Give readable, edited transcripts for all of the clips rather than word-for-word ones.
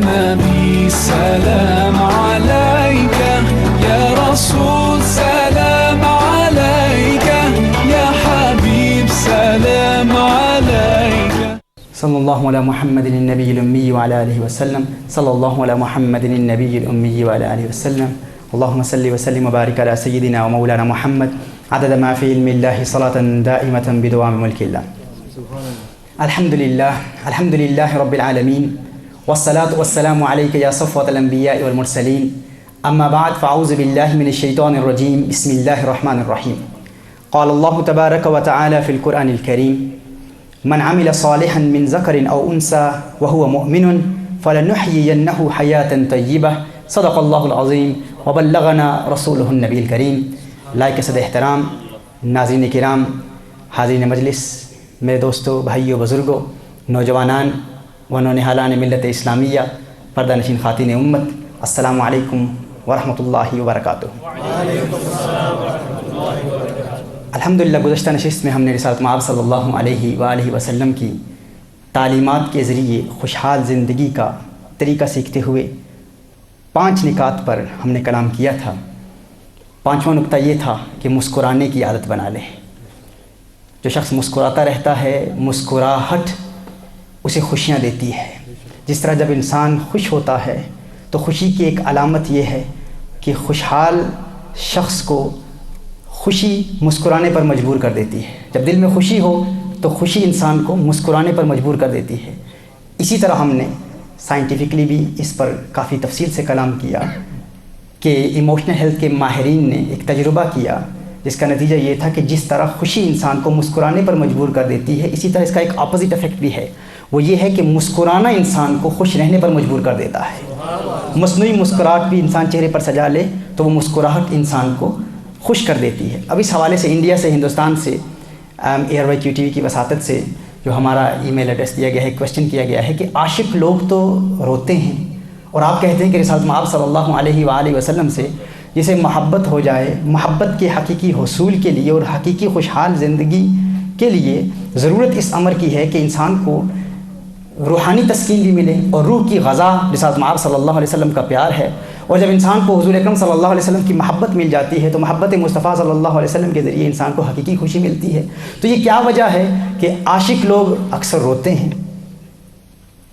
نبي سلام عليك، يا رسول سلام عليك، يا حبيب سلام عليك. صلى الله على محمد النبي الأمي وعلى آله وسلم. صلى الله على محمد النبي الأمي وعلى آله وسلم. اللهم صل وسلم وبارك على سيدنا ومولانا محمد عدد ما في علم الله صلاة دائمة بدوام ملك الله. الحمد لله رب العالمين، والصلاة والسلام عليك يا صفوة الأنبياء والمرسلين. أما بعد، فأعوذ بالله من الشيطان الرجيم. بسم الله الرحمن الرحيم. قال الله تبارك وتعالى في القرآن الكريم: من عمل صالحا من ذكر أو أنثى وهو مؤمن فلنحيينه حياة طيبة. صدق الله العظيم وبلغنا رسوله النبی الکریم. لائق صد احترام ناظرین کرام، حاضرین مجلس، میرے دوستوں، بھائیوں، بزرگوں، نوجوانان و نونہالان ملت اسلامیہ، پردہ نشین خواتین امت، السلام علیکم ورحمۃ اللہ وبرکاتہ. الحمدللہ گزشتہ نشست میں ہم نے رسالت مآب صلی اللہ علیہ وآلہ وسلم کی تعلیمات کے ذریعے خوشحال زندگی کا طریقہ سیکھتے ہوئے 5 نکات پر ہم نے کلام کیا تھا. 5واں نکتہ یہ تھا کہ مسکرانے کی عادت بنا لیں. جو شخص مسکراتا رہتا ہے، مسکراہٹ اسے خوشیاں دیتی ہے. جس طرح جب انسان خوش ہوتا ہے تو خوشی کی ایک علامت یہ ہے کہ خوشحال شخص کو خوشی مسکرانے پر مجبور کر دیتی ہے. جب دل میں خوشی ہو تو خوشی انسان کو مسکرانے پر مجبور کر دیتی ہے. اسی طرح ہم نے سائنٹیفکلی بھی اس پر کافی تفصیل سے کلام کیا کہ ایموشنل ہیلتھ کے ماہرین نے ایک تجربہ کیا جس کا نتیجہ یہ تھا کہ جس طرح خوشی انسان کو مسکرانے پر مجبور کر دیتی ہے، اسی طرح اس کا ایک اپوزٹ افیکٹ بھی ہے. وہ یہ ہے کہ مسکرانا انسان کو خوش رہنے پر مجبور کر دیتا ہے. مصنوعی مسکراہٹ بھی انسان چہرے پر سجا لے تو وہ مسکراہٹ انسان کو خوش کر دیتی ہے. اب اس حوالے سے انڈیا سے، ہندوستان سے، ایئر وائی کیو ٹی وی کی وساطت سے جو ہمارا ای میل ایڈریس دیا گیا ہے، کوشچن کیا گیا ہے کہ عاشق لوگ تو روتے ہیں اور آپ کہتے ہیں کہ رسالت مآب صلی اللہ علیہ وآلہ وسلم سے جسے محبت ہو جائے، محبت کے حقیقی حصول کے لیے اور حقیقی خوشحال زندگی کے لیے ضرورت اس امر کی ہے کہ انسان کو روحانی تسکین بھی ملے اور روح کی غذا رسالت مآب صلی اللہ علیہ وسلم کا پیار ہے. اور جب انسان کو حضور اکرم صلی اللہ علیہ وسلم کی محبت مل جاتی ہے تو محبت مصطفیٰ صلی اللہ علیہ وسلم کے ذریعے انسان کو حقیقی خوشی ملتی ہے. تو یہ کیا وجہ ہے کہ عاشق لوگ اکثر روتے ہیں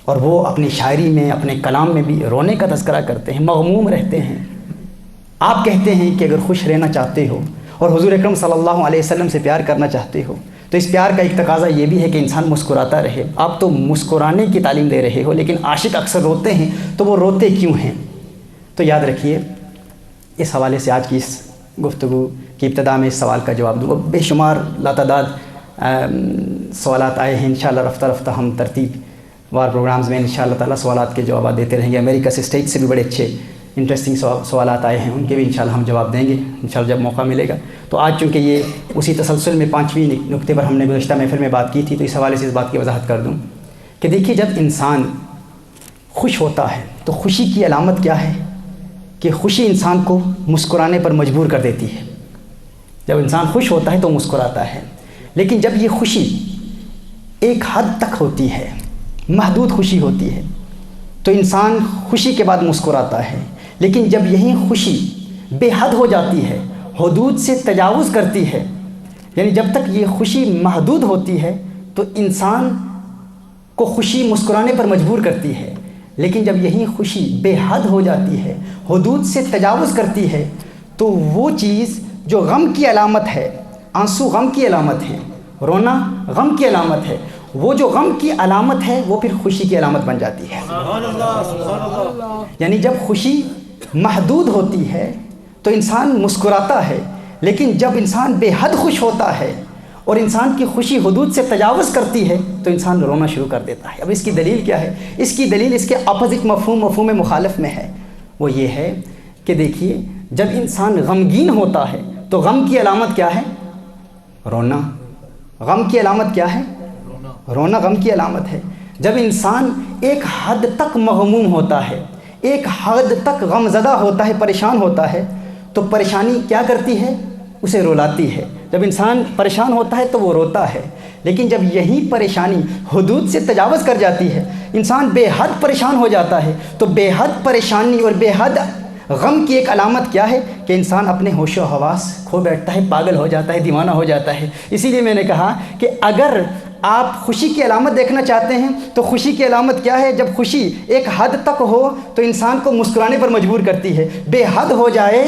اور وہ اپنی شاعری میں، اپنے کلام میں بھی رونے کا تذکرہ کرتے ہیں، مغموم رہتے ہیں. آپ کہتے ہیں کہ اگر خوش رہنا چاہتے ہو اور حضور اکرم صلی اللہ علیہ وسلم سے پیار کرنا چاہتے ہو تو اس پیار کا ایک تقاضا یہ بھی ہے کہ انسان مسکراتا رہے. آپ تو مسکرانے کی تعلیم دے رہے ہو لیکن عاشق اکثر روتے ہیں، تو وہ روتے کیوں ہیں؟ تو یاد رکھیے، اس حوالے سے آج کی اس گفتگو کی ابتدا میں اس سوال کا جواب دوں گا. بے شمار لاتعداد سوالات آئے ہیں. انشاءاللہ رفتہ رفتہ ہم ترتیب وار پروگرامز میں انشاءاللہ تعالیٰ سوالات کے جوابات دیتے رہیں گے. امریکہ سے، اسٹیٹ سے بھی بڑے اچھے انٹرسٹنگ سوالات آئے ہیں، ان کے بھی انشاءاللہ ہم جواب دیں گے انشاءاللہ جب موقع ملے گا. تو آج چونکہ یہ اسی تسلسل میں 5ویں نکتے پر ہم نے گزشتہ محفل میں بات کی تھی، تو اس حوالے سے اس بات کی وضاحت کر دوں کہ دیکھیے، جب انسان خوش ہوتا ہے تو خوشی کی علامت کیا ہے کہ خوشی انسان کو مسکرانے پر مجبور کر دیتی ہے. جب انسان خوش ہوتا ہے تو مسکراتا ہے، لیکن جب یہ خوشی ایک حد تک ہوتی ہے، محدود خوشی ہوتی ہے، تو انسان خوشی کے بعد مسکراتا ہے. لیکن جب یہی خوشی بے حد ہو جاتی ہے، حدود سے تجاوز کرتی ہے، یعنی جب تک یہ خوشی محدود ہوتی ہے تو انسان کو خوشی مسکرانے پر مجبور کرتی ہے. لیکن جب یہی خوشی بے حد ہو جاتی ہے، حدود سے تجاوز کرتی ہے، تو وہ چیز جو غم کی علامت ہے، آنسو غم کی علامت ہے، رونا غم کی علامت ہے، وہ جو غم کی علامت ہے وہ پھر خوشی کی علامت بن جاتی ہے. یعنی جب خوشی محدود ہوتی ہے تو انسان مسکراتا ہے، لیکن جب انسان بے حد خوش ہوتا ہے اور انسان کی خوشی حدود سے تجاوز کرتی ہے تو انسان رونا شروع کر دیتا ہے. اب اس کی دلیل کیا ہے؟ اس کی دلیل اس کے اپوزٹ مفہوم مخالف میں ہے. وہ یہ ہے کہ دیکھیے، جب انسان غمگین ہوتا ہے تو غم کی علامت کیا ہے؟ رونا. غم کی علامت کیا ہے؟ رونا غم کی علامت ہے. جب انسان ایک حد تک مغموم ہوتا ہے، ایک حد تک غم زدہ ہوتا ہے، پریشان ہوتا ہے، تو پریشانی کیا کرتی ہے؟ اسے رولاتی ہے. جب انسان پریشان ہوتا ہے تو وہ روتا ہے. لیکن جب یہی پریشانی حدود سے تجاوز کر جاتی ہے، انسان بے حد پریشان ہو جاتا ہے، تو بے حد پریشانی اور بے حد غم کی ایک علامت کیا ہے کہ انسان اپنے ہوش و حواس کھو بیٹھتا ہے، پاگل ہو جاتا ہے، دیوانہ ہو جاتا ہے۔ اسی لیے میں نے کہا کہ اگر آپ خوشی کی علامت دیکھنا چاہتے ہیں تو خوشی کی علامت کیا ہے؟ جب خوشی ایک حد تک ہو تو انسان کو مسکرانے پر مجبور کرتی ہے، بے حد ہو جائے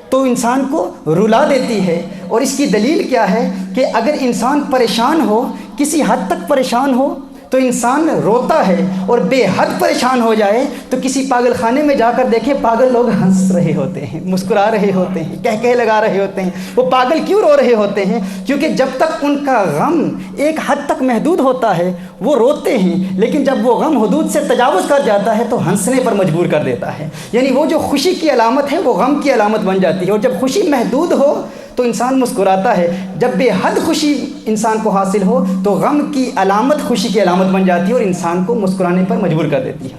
تو انسان کو رلا دیتی ہے۔ اور اس کی دلیل کیا ہے کہ اگر انسان پریشان ہو، کسی حد تک پریشان ہو تو انسان روتا ہے، اور بے حد پریشان ہو جائے تو کسی پاگل خانے میں جا کر دیکھیں، پاگل لوگ ہنس رہے ہوتے ہیں، مسکرا رہے ہوتے ہیں، کہکہے لگا رہے ہوتے ہیں۔ وہ پاگل کیوں رو رہے ہوتے ہیں؟ کیونکہ جب تک ان کا غم ایک حد تک محدود ہوتا ہے وہ روتے ہیں، لیکن جب وہ غم حدود سے تجاوز کر جاتا ہے تو ہنسنے پر مجبور کر دیتا ہے۔ یعنی وہ جو خوشی کی علامت ہے وہ غم کی علامت بن جاتی ہے، اور جب خوشی محدود ہو تو انسان مسکراتا ہے، جب بے حد خوشی انسان کو حاصل ہو تو غم کی علامت خوشی کی علامت بن جاتی ہے اور انسان کو مسکرانے پر مجبور کر دیتی ہے،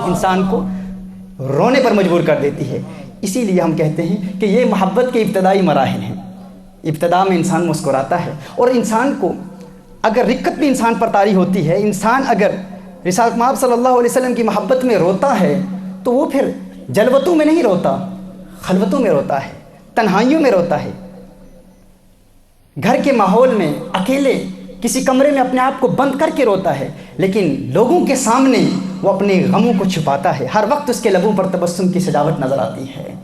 انسان کو رونے پر مجبور کر دیتی ہے۔ اسی لیے ہم کہتے ہیں کہ یہ محبت کے ابتدائی مراحل ہیں۔ ابتدا میں انسان مسکراتا ہے، اور انسان کو اگر رقت بھی انسان پر طاری ہوتی ہے، انسان اگر رسالت مآب صلی اللہ علیہ وسلم کی محبت میں روتا ہے تو وہ پھر جلوتوں میں نہیں روتا، خلوتوں میں روتا ہے، تنہائیوں میں روتا ہے، گھر کے ماحول میں اکیلے کسی کمرے میں اپنے آپ کو بند کر کے روتا ہے، لیکن لوگوں کے سامنے وہ اپنے غموں کو چھپاتا ہے، ہر وقت اس کے لبوں پر تبسم کی سجاوٹ نظر آتی ہے۔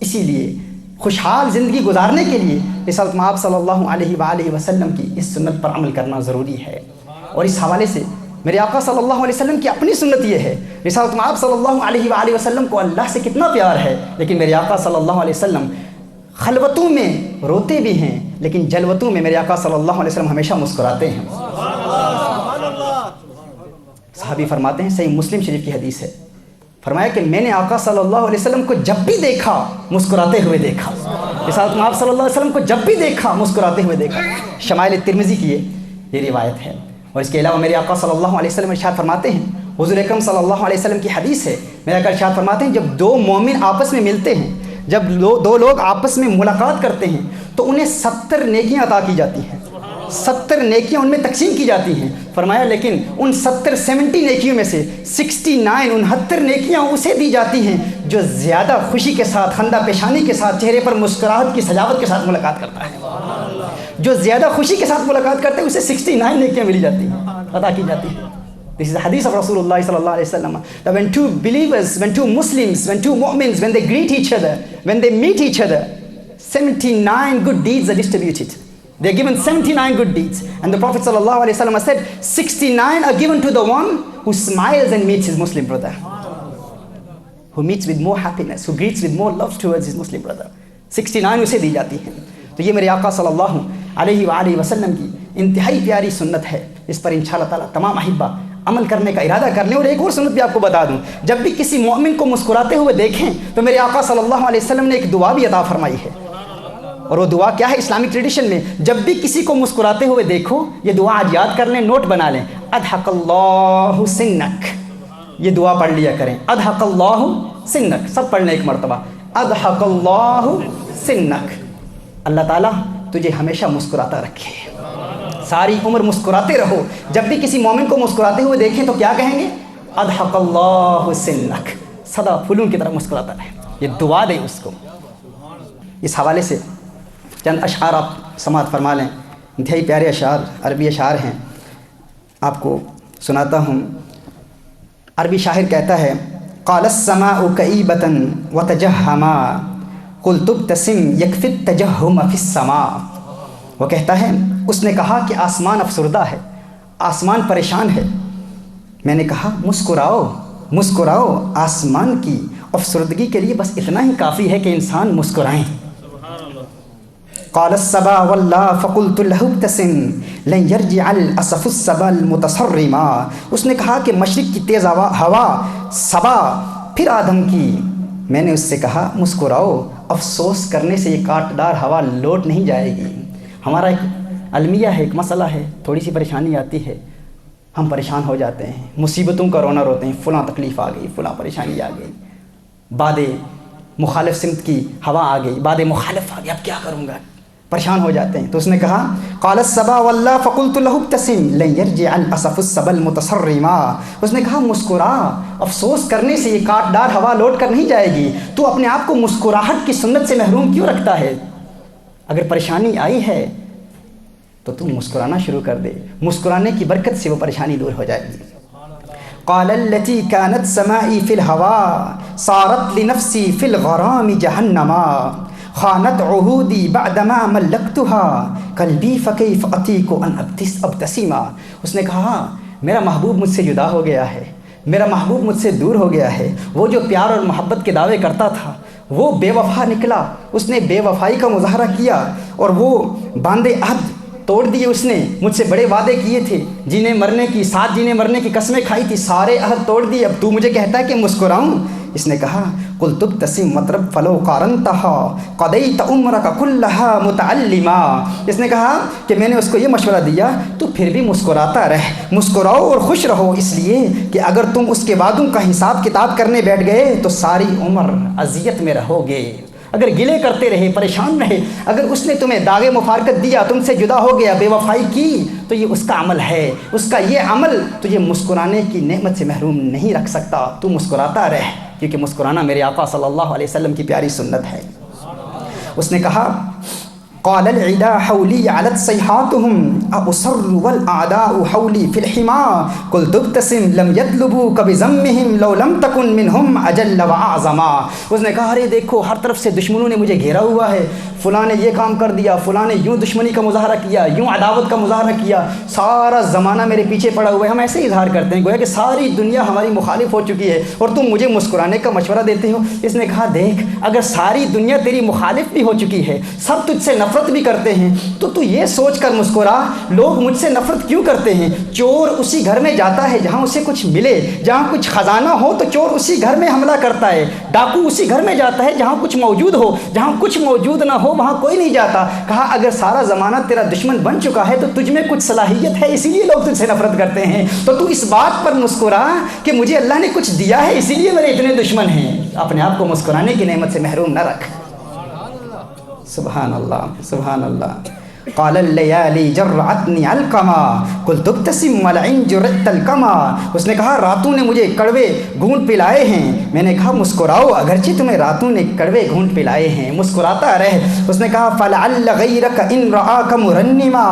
اسی لیے خوشحال زندگی گزارنے کے لیے رسالت مآب صلی اللہ علیہ وآلہ وسلم کی اس سنت پر عمل کرنا ضروری ہے۔ اور اس حوالے سے میرے آقا صلی اللہ علیہ وسلم کی اپنی سنت یہ ہے، رسالت مآب صلی اللہ علیہ وآلہ وسلم کو اللہ سے کتنا پیار ہے، لیکن میرے آقا صلی اللہ علیہ وسلم خلوتوں میں روتے بھی ہیں، لیکن جلوتوں میں میرے آقا صلی اللہ علیہ وسلم ہمیشہ مسکراتے ہیں۔ صحابی فرماتے ہیں، صحیح مسلم شریف کی حدیث ہے، فرمایا کہ میں نے آقا صلی اللہ علیہ وسلم کو جب بھی دیکھا مسکراتے ہوئے دیکھا، رسالت مآب صلی اللہ علیہ وسلم کو جب بھی دیکھا مسکراتے ہوئے دیکھا۔ شمائل ترمذی کی یہ روایت ہے۔ اور اس کے علاوہ میرے آقا صلی اللہ علیہ وسلم ارشاد فرماتے ہیں، حضور اکرم صلی اللہ علیہ وسلم کی حدیث ہے، میرے آقا ارشاد فرماتے ہیں، جب دو مومن آپس میں ملتے ہیں، جب دو لوگ آپس میں ملاقات کرتے ہیں تو انہیں 70 نیکیاں عطا کی جاتی ہیں، 70 نیکیاں ان میں تقسیم کی جاتی ہیں۔ فرمایا لیکن ان 70 نیکیوں میں سے 69 نیکیاں اسے دی جاتی ہیں جو زیادہ خوشی کے ساتھ، خندہ پیشانی کے ساتھ، چہرے پر مسکراہٹ کی سجاوٹ کے ساتھ ملاقات کرتا ہے۔ جو زیادہ خوشی کے ساتھ ملاقات کرتے ہیں اسے 69 نیکیاں ملی جاتی ہیں، عطا کی جاتی ہیں۔ This is the hadith of Rasulullah sallallahu alaihi wasallam, that when two believers, when two Muslims, when two mu'mins, when they greet each other, when they meet each other, 79 good deeds are distributed. They are given 79 good deeds. And the Prophet sallallahu alaihi wasallam said, 69 are given to the one who smiles and meets his Muslim brother, who meets with more happiness, who greets with more love towards his Muslim brother. 69 اسے دی جاتی ہیں۔ تو یہ میرے آقا صلی اللہ علیہ وآلہ وسلم کی انتہائی پیاری سنت ہے، اس پر انشاءاللہ تعالیٰ تمام احبہ عمل کرنے کا ارادہ کر لیں۔ اور ایک اور سنت بھی آپ کو بتا دوں، جب بھی کسی مومن کو مسکراتے ہوئے دیکھیں تو میرے آقا صلی اللہ علیہ وسلم نے ایک دعا بھی عطا فرمائی ہے، اور وہ دعا کیا ہے؟ اسلامک ٹریڈیشن میں جب بھی کسی کو مسکراتے ہوئے دیکھو، یہ دعا آج یاد کر لیں، نوٹ بنا لیں، اضحک اللہ سنک، یہ دعا پڑھ لیا کریں، اضحک اللہ سنک، سب پڑھ لیں ایک مرتبہ، اضحک اللہ سنک، اللہ تعالیٰ تجھے ہمیشہ مسکراتا رکھے، ساری عمر مسکراتے رہو۔ جب بھی کسی مومن کو مسکراتے ہوئے دیکھیں تو کیا کہیں گے؟ اضحک اللہ سنک، سدا پھولوں کی طرح مسکراتا رہے، یہ دعا دیں اس کو۔ اس حوالے سے چند اشعار آپ سماعت فرما لیں، انتہائی پیارے اشعار، عربی اشعار ہیں، آپ کو سناتا ہوں۔ عربی شاعر کہتا ہے، قال السماء کئیبۃ وتجہما قلت ابتسم یکفی التجہم فی السماء۔ وہ کہتا ہے، اس نے کہا کہ آسمان افسردہ ہے، آسمان پریشان ہے، میں نے کہا مسکراؤ مسکراؤ، آسمان کی افسردگی کے لیے بس اتنا ہی کافی ہے کہ انسان مسکرائیں۔ قال الصبا والله فقلت له ابتسم لن يرجع الاسف الصبا المتصرما۔ اس نے کہا کہ مشرق کی تیز ہوا صبا پھر آدم کی، میں نے اس سے کہا مسکراؤ، افسوس کرنے سے یہ کاٹدار ہوا لوٹ نہیں جائے گی۔ ہمارا ایک المیہ ہے، ایک مسئلہ ہے، تھوڑی سی پریشانی آتی ہے ہم پریشان ہو جاتے ہیں، مصیبتوں کا رونا روتے ہیں، فلاں تکلیف آ گئی، فلاں پریشانی آ گئی، باد مخالف سمت کی ہوا آ گئی، باد مخالف آ گئی، اب کیا کروں گا، پریشان ہو جاتے ہیں. تو اس نے کہا قال الصبا والله فقلت له ابتسم لن يرجع الاسف الصبا المتصرما. اس نے کہا مسکرا، افسوس کرنے سے یہ کاٹ ڈار ہوا لوٹ کر نہیں جائے گی. تو اپنے آپ کو مسکراہٹ کی سنت سے محروم کیوں رکھتا ہے؟ اگر پریشانی آئی ہے تو تم مسکرانا شروع کر دے، مسکرانے کی برکت سے وہ پریشانی دور ہو جائے گی. قال التي كانت سمائي في الهوى صارت لنفسي في الغرام جهنما خانت عهودي بعدما ملكتها قلبي فكيف أطيق أن أبتسم. اس نے کہا میرا محبوب مجھ سے جدا ہو گیا ہے، میرا محبوب مجھ سے دور ہو گیا ہے. وہ جو پیار اور محبت کے دعوے کرتا تھا وہ بے وفا نکلا، اس نے بے وفائی کا مظاہرہ کیا اور وہ باندھے عہد توڑ دیے. اس نے مجھ سے بڑے وعدے کیے تھے، جینے مرنے کی، ساتھ جینے مرنے کی قسمیں کھائی تھی، سارے عہد توڑ دیے. اب تو مجھے کہتا ہے کہ مسکراؤں؟ اس نے کہا قلت ابتسم مطرب فلو قارنتها قضيت عمرك كلها متعلما. اس نے کہا کہ میں نے اس کو یہ مشورہ دیا تو پھر بھی مسکراتا رہ، مسکراؤ اور خوش رہو، اس لیے کہ اگر تم اس کے وعدوں کا حساب کتاب کرنے بیٹھ گئے تو ساری عمر اذیت میں رہو گے. اگر گلے کرتے رہے، پریشان رہے، اگر اس نے تمہیں داغ مفارقت دیا، تم سے جدا ہو گیا، بے وفائی کی، تو یہ اس کا عمل ہے. اس کا یہ عمل تجھے مسکرانے کی نعمت سے محروم نہیں رکھ سکتا. تو مسکراتا رہ، کیونکہ مسکرانا میرے آقا صلی اللہ علیہ وسلم کی پیاری سنت ہے. اس نے کہا قال العدا حولي علت صيحاتهم أصر والأعداء حولي في الحما قلت ابتسم لم يطلبوك بذمهم لو لم تكن منهم أجل وأعظما. اس نے کہا ارے دیکھو ہر طرف سے دشمنوں نے مجھے گھیرا ہوا ہے، فلاں نے یہ کام کر دیا، فلاں نے یوں دشمنی کا مظاہرہ کیا، یوں عداوت کا مظاہرہ کیا، سارا زمانہ میرے پیچھے پڑا ہوا ہے. ہم ایسے اظہار کرتے ہیں گویا کہ ساری دنیا ہماری مخالف ہو چکی ہے اور تم مجھے مسکرانے کا مشورہ دیتے ہو. اس نے کہا دیکھ اگر ساری دنیا تیری مخالف بھی ہو چکی ہے، سب تجھ سے نفرت بھی کرتے ہیں، تو یہ سوچ کر مسکرا لوگ مجھ سے نفرت کیوں کرتے ہیں. چور اسی گھر میں جاتا ہے جہاں اسے کچھ ملے، جہاں کچھ خزانہ ہو تو چور اسی گھر میں حملہ کرتا ہے. ڈاکو اسی گھر میں جاتا ہے جہاں کچھ موجود ہو، جہاں کچھ موجود نہ ہو وہاں کوئی نہیں جاتا. کہا اگر سارا زمانہ تیرا دشمن بن چکا ہے تو تجھ میں کچھ صلاحیت ہے، اسی لیے لوگ تجھ سے نفرت کرتے ہیں. تو اس بات پر مسکرا کہ مجھے اللہ نے کچھ دیا ہے اسی لیے میرے اتنے دشمن ہیں. اپنے آپ کو مسکرانے کی نعمت سے محروم نہ رکھ. سبحان اللہ سبحان اللہ. قال الليالي جرعتني علقما قلت ابتسم ولئن جرعت القما. اس نے کہا راتوں نے مجھے کڑوے گھونٹ پلائے ہیں. میں نے کہا مسکراؤ اگرچہ تمہیں راتوں نے کڑوے گھونٹ پلائے ہیں، مسکراتا رہ. اس نے کہا فلعل غيرك ان رآك مرنما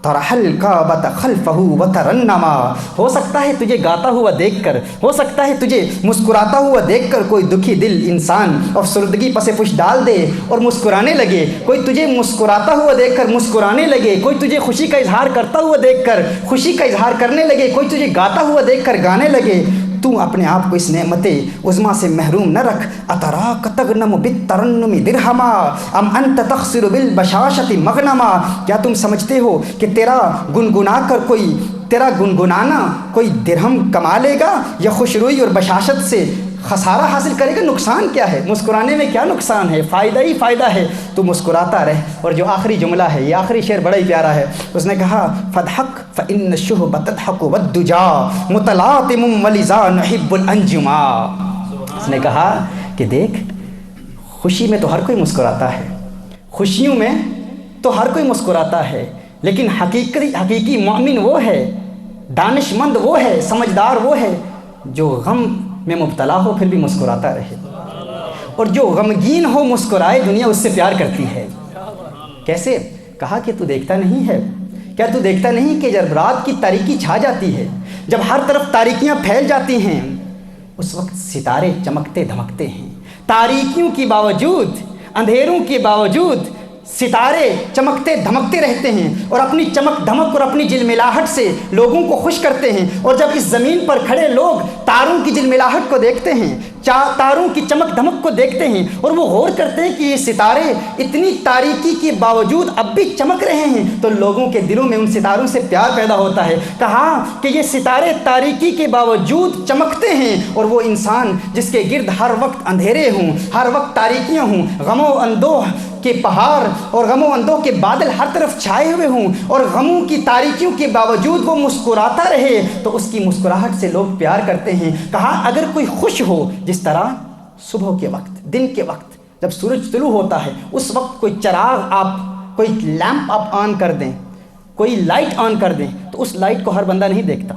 طرح الكعبة خلفه وترنما. ہو سکتا ہے تجھے گاتا ہوا دیکھ کر، ہو سکتا ہے تجھے مسکراتا ہوا دیکھ کر کوئی دکھی دل انسان افسردگی پس پش ڈال دے اور مسکرانے لگے. کوئی تجھے مسکراتا ہوا دیکھ کر مسکرانے لگے، کوئی تجھے خوشی کا اظہار کرتا ہوا دیکھ کر خوشی کا اظہار کرنے لگے، کوئی تجھے گاتا ہوا دیکھ کر گانے لگے. تو اپنے آپ کو اس نعمت عظمیٰ سے محروم نہ رکھ. اتراک تغنم بالترنم درہما ام انت تخسر بالبشاشت مغنما. کیا تم سمجھتے ہو کہ تیرا گنگنانا کوئی درہم کما لے گا یا خوشروئی اور بشاشت سے خسارہ حاصل کرے گا؟ نقصان کیا ہے؟ مسکرانے میں کیا نقصان ہے؟ فائدہ ہی فائدہ ہے. تو مسکراتا رہ. اور جو آخری جملہ ہے، یہ آخری شعر بڑا ہی پیارا ہے. اس نے کہا فضحک فإن الشہب تضحک والدجا متلاطم ولذا نحب الانجما. اس نے کہا کہ دیکھ خوشی میں تو ہر کوئی مسکراتا ہے، خوشیوں میں تو ہر کوئی مسکراتا ہے، لیکن حقیقی مومن وہ ہے، دانش مند وہ ہے، سمجھدار وہ ہے جو غم میں مبتلا ہو پھر بھی مسکراتا رہے، اور جو غمگین ہو مسکرائے دنیا اس سے پیار کرتی ہے. کیسے؟ کہا کہ تو دیکھتا نہیں ہے، کیا تو دیکھتا نہیں کہ جب رات کی تاریکی چھا جاتی ہے، جب ہر طرف تاریکیاں پھیل جاتی ہیں، اس وقت ستارے چمکتے دھمکتے ہیں. تاریکیوں کی باوجود، اندھیروں کے باوجود ستارے چمکتے دھمکتے رہتے ہیں اور اپنی چمک دھمک اور اپنی جلملاہٹ سے لوگوں کو خوش کرتے ہیں. اور جب اس زمین پر کھڑے لوگ تاروں کی جلملاہٹ کو دیکھتے ہیں، تاروں کی چمک دھمک کو دیکھتے ہیں اور وہ غور کرتے ہیں کہ یہ ستارے اتنی تاریکی کے باوجود اب بھی چمک رہے ہیں، تو لوگوں کے دلوں میں ان ستاروں سے پیار پیدا ہوتا ہے. کہا کہ یہ ستارے تاریکی کے باوجود چمکتے ہیں، اور وہ انسان جس کے گرد ہر وقت اندھیرے ہوں، ہر وقت تاریکیاں ہوں، غم و اندوہ کے پہاڑ اور غم و اندوہ کے بادل ہر طرف چھائے ہوئے ہوں، اور غموں کی تاریکیوں کے باوجود وہ مسکراتا رہے، تو اس کی مسکراہٹ سے لوگ پیار کرتے ہیں. کہا اگر کوئی خوش ہو، جس طرح صبح کے وقت، دن کے وقت جب سورج طلوع ہوتا ہے اس وقت کوئی چراغ آپ، کوئی لیمپ آپ آن کر دیں، کوئی لائٹ آن کر دیں تو اس لائٹ کو ہر بندہ نہیں دیکھتا،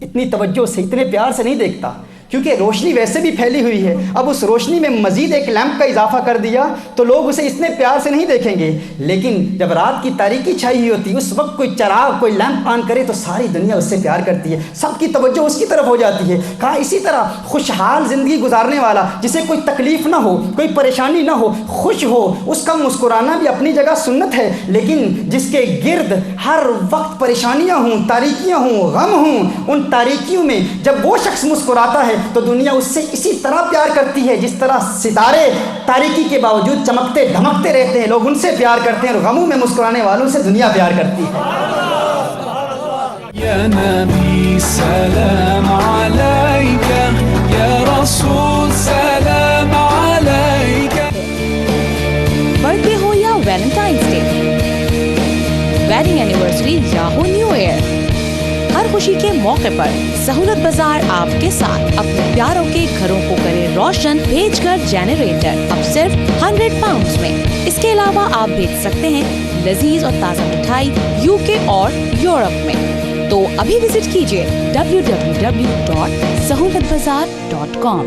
اتنی توجہ سے، اتنے پیار سے نہیں دیکھتا، کیونکہ روشنی ویسے بھی پھیلی ہوئی ہے، اب اس روشنی میں مزید ایک لیمپ کا اضافہ کر دیا تو لوگ اسے اتنے پیار سے نہیں دیکھیں گے۔ لیکن جب رات کی تاریکی چھائی ہوئی ہوتی ہے اس وقت کوئی چراغ، کوئی لیمپ آن کرے تو ساری دنیا اس سے پیار کرتی ہے، سب کی توجہ اس کی طرف ہو جاتی ہے۔ کہا اسی طرح خوشحال زندگی گزارنے والا، جسے کوئی تکلیف نہ ہو، کوئی پریشانی نہ ہو، خوش ہو، اس کا مسکرانا بھی اپنی جگہ سنت ہے، لیکن جس کے گرد ہر وقت پریشانیاں ہوں، تاریکیاں ہوں، غم ہوں، ان تاریکیوں میں جب وہ شخص مسکراتا ہے تو دنیا اس سے اسی طرح پیار کرتی ہے جس طرح ستارے تاریکی کے باوجود چمکتے دھمکتے رہتے ہیں، لوگ ان سے پیار کرتے ہیں، اور غموں میں مسکرانے والوں سے دنیا پیار کرتی ہے۔ یا نبی سلام علیکہ، یا رسول سلام علیکہ۔ برتھ ڈے ہو یا ویلنٹائنس ڈے، ویڈنگ اینیورسری یا ہو نیو ایئر، ہر خوشی کے موقع پر سہولت بازار آپ کے ساتھ اپنے پیاروں کے گھروں کو کرے روشن، بھیج کر جنریٹر اب صرف 100 پاؤنڈز میں۔ اس کے علاوہ آپ بھیج سکتے ہیں لذیذ اور تازہ مٹھائی UK اور یورپ میں۔ تو ابھی وزٹ کیجیے www.sahulatbazaar.com۔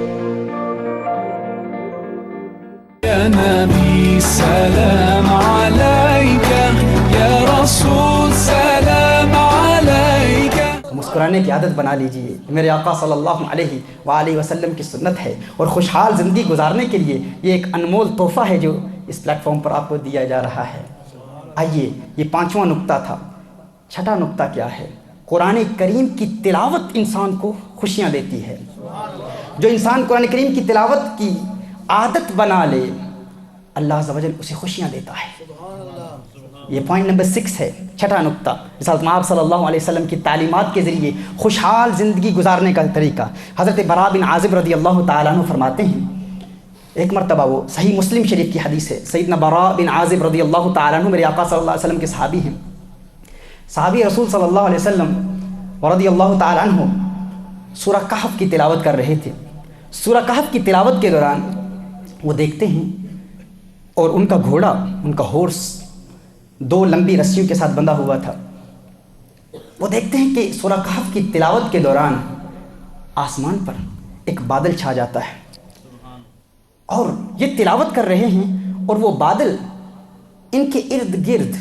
یا نبی سلام علیکہ، یا رسول سلام علیکہ۔ مسکرانے کی عادت بنا لیجئے، میرے آقا صلی اللہ علیہ وآلہ وسلم کی سنت ہے، اور خوشحال زندگی گزارنے کے لیے یہ ایک انمول تحفہ ہے جو اس پلیٹ فارم پر آپ کو دیا جا رہا ہے۔ آئیے، یہ 5واں نقطہ تھا۔ 6واں نقطہ کیا ہے؟ قرآن کریم کی تلاوت انسان کو خوشیاں دیتی ہے۔ جو انسان قرآن کریم کی تلاوت کی عادت بنا لے اللہ عز و جل اسے خوشیاں دیتا ہے۔ یہ پوائنٹ نمبر 6 ہے، 6واں نقطہ، رسالت مآب صلی اللہ علیہ وسلم کی تعلیمات کے ذریعے خوشحال زندگی گزارنے کا طریقہ۔ حضرت براء بن عازب رضی اللہ تعالیٰ عنہ فرماتے ہیں، ایک مرتبہ، وہ صحیح مسلم شریف کی حدیث ہے، سیدنا براء بن عازب رضی اللہ تعالیٰ عنہ میرے آقا صلی اللہ علیہ وسلم کے صحابی ہیں، صحابی رسول صلی اللہ علیہ وسلم رضی اللہ تعالیٰ عنہ سورہ کہف کی تلاوت کر رہے تھے۔ سورہ کہف کی تلاوت کے دوران وہ دیکھتے ہیں اور ان کا گھوڑا، ان کا ہورس 2 لمبی رسیوں کے ساتھ بندھا ہوا تھا۔ وہ دیکھتے ہیں کہ سورہ کہف کی تلاوت کے دوران آسمان پر ایک بادل چھا جاتا ہے، اور یہ تلاوت کر رہے ہیں اور وہ بادل ان کے ارد گرد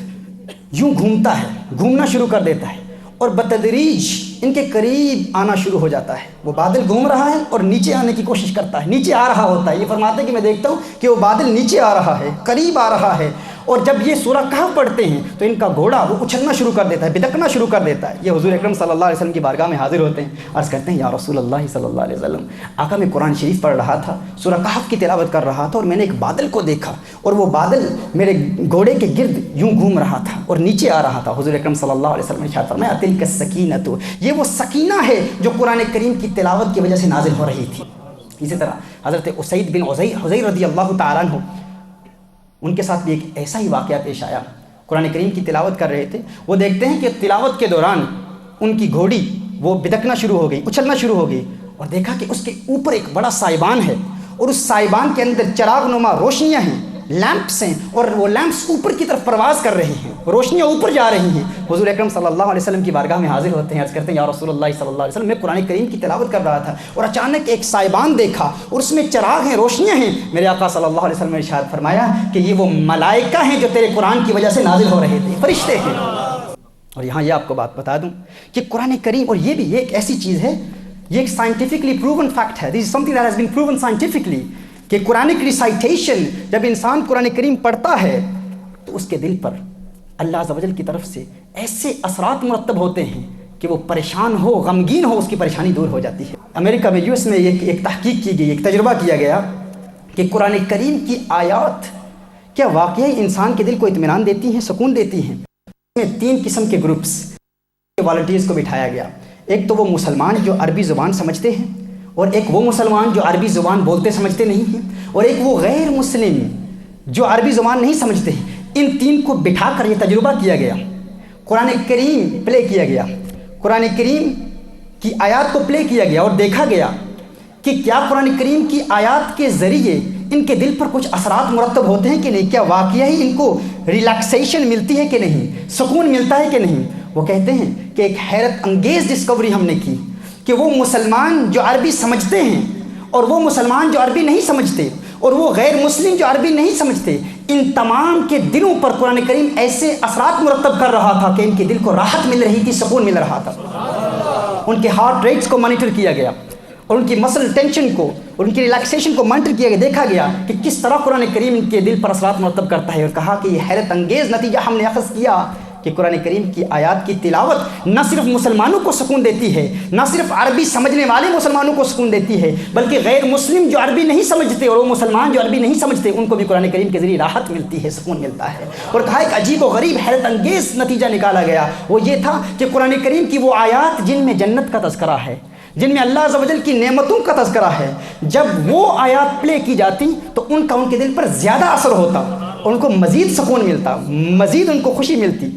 یوں گھومتا ہے، گھومنا شروع کر دیتا ہے، اور بتدریج ان کے قریب آنا شروع ہو جاتا ہے۔ وہ بادل گھوم رہا ہے اور نیچے آنے کی کوشش کرتا ہے، نیچے آ رہا ہوتا ہے۔ یہ فرماتے ہیں کہ میں دیکھتا ہوں کہ وہ بادل نیچے آ رہا ہے، قریب آ رہا ہے، اور جب یہ سورہ کہف پڑھتے ہیں تو ان کا گھوڑا وہ اچھلنا شروع کر دیتا ہے، بدکنا شروع کر دیتا ہے۔ یہ حضور اکرم صلی اللہ علیہ وسلم کی بارگاہ میں حاضر ہوتے ہیں، عرض کرتے ہیں یا رسول اللہ صلی اللہ علیہ وسلم، آقا میں قرآن شریف پڑھ رہا تھا، سورہ کہف کی تلاوت کر رہا تھا، اور میں نے ایک بادل کو دیکھا، اور وہ بادل میرے گھوڑے کے گرد یوں گھوم رہا تھا اور نیچے آ رہا تھا۔ حضور اکرم صلی اللہ علیہ وسلم نے ارشاد فرمایا تلک السکینۃ، یہ وہ سکینہ ہے جو قرآن کریم کی تلاوت کی وجہ سے نازل ہو رہی تھی۔ اسی طرح حضرت اسید بن حضیر رضی اللہ تعالیٰ عنہ، ان کے ساتھ بھی ایک ایسا ہی واقعہ پیش آیا۔ قرآن کریم کی تلاوت کر رہے تھے، وہ دیکھتے ہیں کہ تلاوت کے دوران ان کی گھوڑی وہ بدکنا شروع ہو گئی، اچھلنا شروع ہو گئی، اور دیکھا کہ اس کے اوپر ایک بڑا سائبان ہے، اور اس سائبان کے اندر چراغ نما روشنیاں ہیں، لیمپس ہیں، اور وہ لیمپس اوپر کی طرف پرواز کر رہے ہیں، روشنیاں اوپر جا رہی ہیں۔ حضور اکرم صلی اللہ علیہ وسلم کی بارگاہ میں حاضر ہوتے ہیں، عرض کرتے ہیں یا رسول اللہ صلی اللہ علیہ وسلم، میں قرآن کریم کی تلاوت کر رہا تھا اور اچانک ایک سائبان دیکھا اور اس میں چراغ ہیں، روشنیاں ہیں۔ میرے آقا صلی اللہ علیہ وسلم نے ارشاد فرمایا کہ یہ وہ ملائکہ ہیں جو تیرے قرآن کی وجہ سے نازل ہو رہے تھے، فرشتے ہیں۔ اور یہاں یہ آپ کو بات بتا دوں کہ قرآن کریم، اور یہ ایک ایسی چیز ہے، یہ ایک سائنٹیفکلی پروون فیکٹ ہے، this is something that has been proven scientifically, کہ قرآنک ریسائٹیشن، جب انسان قرآن کریم پڑھتا ہے تو اس کے دل پر اللہ عز و جل کی طرف سے ایسے اثرات مرتب ہوتے ہیں کہ وہ پریشان ہو، غمگین ہو، اس کی پریشانی دور ہو جاتی ہے۔ امریکہ میں US میں ایک تحقیق کی گئی، ایک تجربہ کیا گیا کہ قرآن کریم کی آیات کیا واقعی انسان کے دل کو اطمینان دیتی ہیں، سکون دیتی ہیں۔ 3 قسم کے گروپس والنٹیئرز کو بٹھایا گیا، ایک تو وہ مسلمان جو عربی زبان سمجھتے ہیں، اور ایک وہ مسلمان جو عربی زبان بولتے سمجھتے نہیں ہیں، اور ایک وہ غیر مسلم جو عربی زبان نہیں سمجھتے ہیں۔ ان 3 کو بٹھا کر یہ تجربہ کیا گیا، قرآن کریم پلے کیا گیا، قرآن کریم کی آیات کو پلے کیا گیا، اور دیکھا گیا کہ کیا قرآن کریم کی آیات کے ذریعے ان کے دل پر کچھ اثرات مرتب ہوتے ہیں کہ نہیں؟ کیا واقعی ان کو ریلیکسیشن ملتی ہے کہ نہیں؟ سکون ملتا ہے کہ نہیں؟ وہ کہتے ہیں کہ ایک حیرت انگیز ڈسکوری ہم نے کی کہ وہ مسلمان جو عربی سمجھتے ہیں اور وہ مسلمان جو عربی نہیں سمجھتے اور وہ غیر مسلم جو عربی نہیں سمجھتے، ان تمام کے دلوں پر قرآن کریم ایسے اثرات مرتب کر رہا تھا کہ ان کے دل کو راحت مل رہی تھی، سکون مل رہا تھا۔ ان کے ہارٹ ریٹس کو مانیٹر کیا گیا اور ان کی مسل ٹینشن کو اور ان کی ریلیکسیشن کو مانیٹر کیا گیا، دیکھا گیا کہ کس طرح قرآن کریم ان کے دل پر اثرات مرتب کرتا ہے، اور کہا کہ یہ حیرت انگیز نتیجہ ہم نے اخذ کیا کہ قرآن کریم کی آیات کی تلاوت نہ صرف مسلمانوں کو سکون دیتی ہے، نہ صرف عربی سمجھنے والے مسلمانوں کو سکون دیتی ہے، بلکہ غیر مسلم جو عربی نہیں سمجھتے اور وہ مسلمان جو عربی نہیں سمجھتے ان کو بھی قرآن کریم کے ذریعے راحت ملتی ہے، سکون ملتا ہے۔ اور کہا ایک عجیب و غریب حیرت انگیز نتیجہ نکالا گیا، وہ یہ تھا کہ قرآن کریم کی وہ آیات جن میں جنت کا تذکرہ ہے، جن میں اللہ عز و جل کی نعمتوں کا تذکرہ ہے، جب وہ آیات پلے کی جاتی تو ان کا ان کے دل پر زیادہ اثر ہوتا اور ان کو مزید سکون ملتا، مزید ان کو خوشی ملتی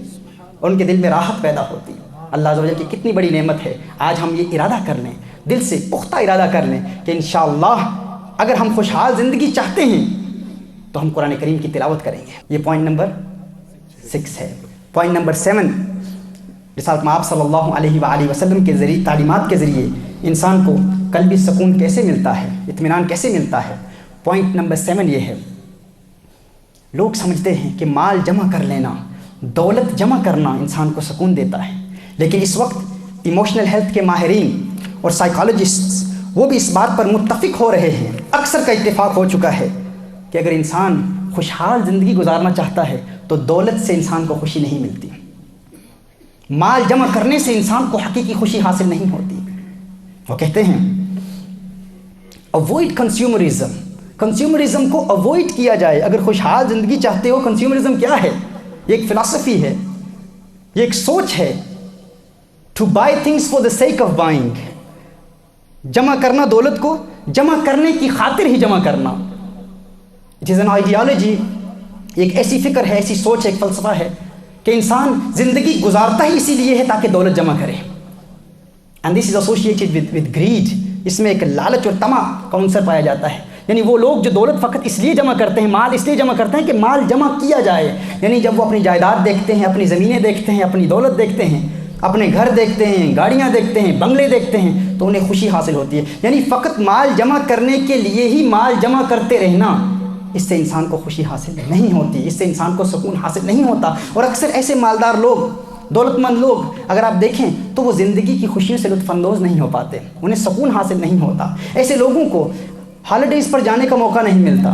اور ان کے دل میں راحت پیدا ہوتی۔ اللہ عز و جل کی کتنی بڑی نعمت ہے۔ آج ہم یہ ارادہ کر لیں، دل سے پختہ ارادہ کر لیں کہ انشاءاللہ اگر ہم خوشحال زندگی چاہتے ہیں تو ہم قرآن کریم کی تلاوت کریں گے۔ یہ پوائنٹ نمبر 6 ہے۔ پوائنٹ نمبر 7، رسالت مآب صلی اللہ علیہ وآلہ وسلم کے ذریعے تعلیمات کے ذریعے انسان کو قلبی سکون کیسے ملتا ہے، اطمینان کیسے ملتا ہے۔ پوائنٹ نمبر 7 یہ ہے، لوگ سمجھتے ہیں کہ مال جمع کر لینا، دولت جمع کرنا انسان کو سکون دیتا ہے، لیکن اس وقت ایموشنل ہیلتھ کے ماہرین اور سائیکالوجسٹس وہ بھی اس بات پر متفق ہو رہے ہیں، اکثر کا اتفاق ہو چکا ہے کہ اگر انسان خوشحال زندگی گزارنا چاہتا ہے تو دولت سے انسان کو خوشی نہیں ملتی، مال جمع کرنے سے انسان کو حقیقی خوشی حاصل نہیں ہوتی۔ وہ کہتے ہیں اوائڈ کنزیومرزم، کنزیومرزم کو اوائڈ کیا جائے۔ اگر خوشحال زندگی چاہتے ہو، کنزیومرزم کیا ہے؟ یہ ایک فلسفی ہے، یہ ایک سوچ ہے، to buy things for the sake of buying, جمع کرنا دولت کو جمع کرنے کی خاطر ہی جمع کرنا۔ اٹ از این آئیڈیالوجی، ایک ایسی فکر ہے، ایسی سوچ ہے، ایک فلسفہ ہے کہ انسان زندگی گزارتا ہی اسی لیے ہے تاکہ دولت جمع کرے، and this is associated with greed. اس میں ایک لالچ اور طمع کا عنصر پایا جاتا ہے، یعنی وہ لوگ جو دولت فقط اس لیے جمع کرتے ہیں، مال اس لیے جمع کرتے ہیں کہ مال جمع کیا جائے، یعنی جب وہ اپنی جائیداد دیکھتے ہیں، اپنی زمینیں دیکھتے ہیں، اپنی دولت دیکھتے ہیں، اپنے گھر دیکھتے ہیں، گاڑیاں دیکھتے ہیں، بنگلے دیکھتے ہیں، تو انہیں خوشی حاصل ہوتی ہے۔ یعنی فقط مال جمع کرنے کے لیے ہی مال جمع کرتے رہنا، اس سے انسان کو خوشی حاصل نہیں ہوتی، اس سے انسان کو سکون حاصل نہیں ہوتا۔ اور اکثر ایسے مالدار لوگ، دولت مند لوگ اگر آپ دیکھیں تو وہ زندگی کی خوشیوں سے لطف اندوز نہیں ہو پاتے، انہیں سکون حاصل نہیں ہوتا۔ ایسے لوگوں کو ہالیڈیز پر جانے کا موقع نہیں ملتا،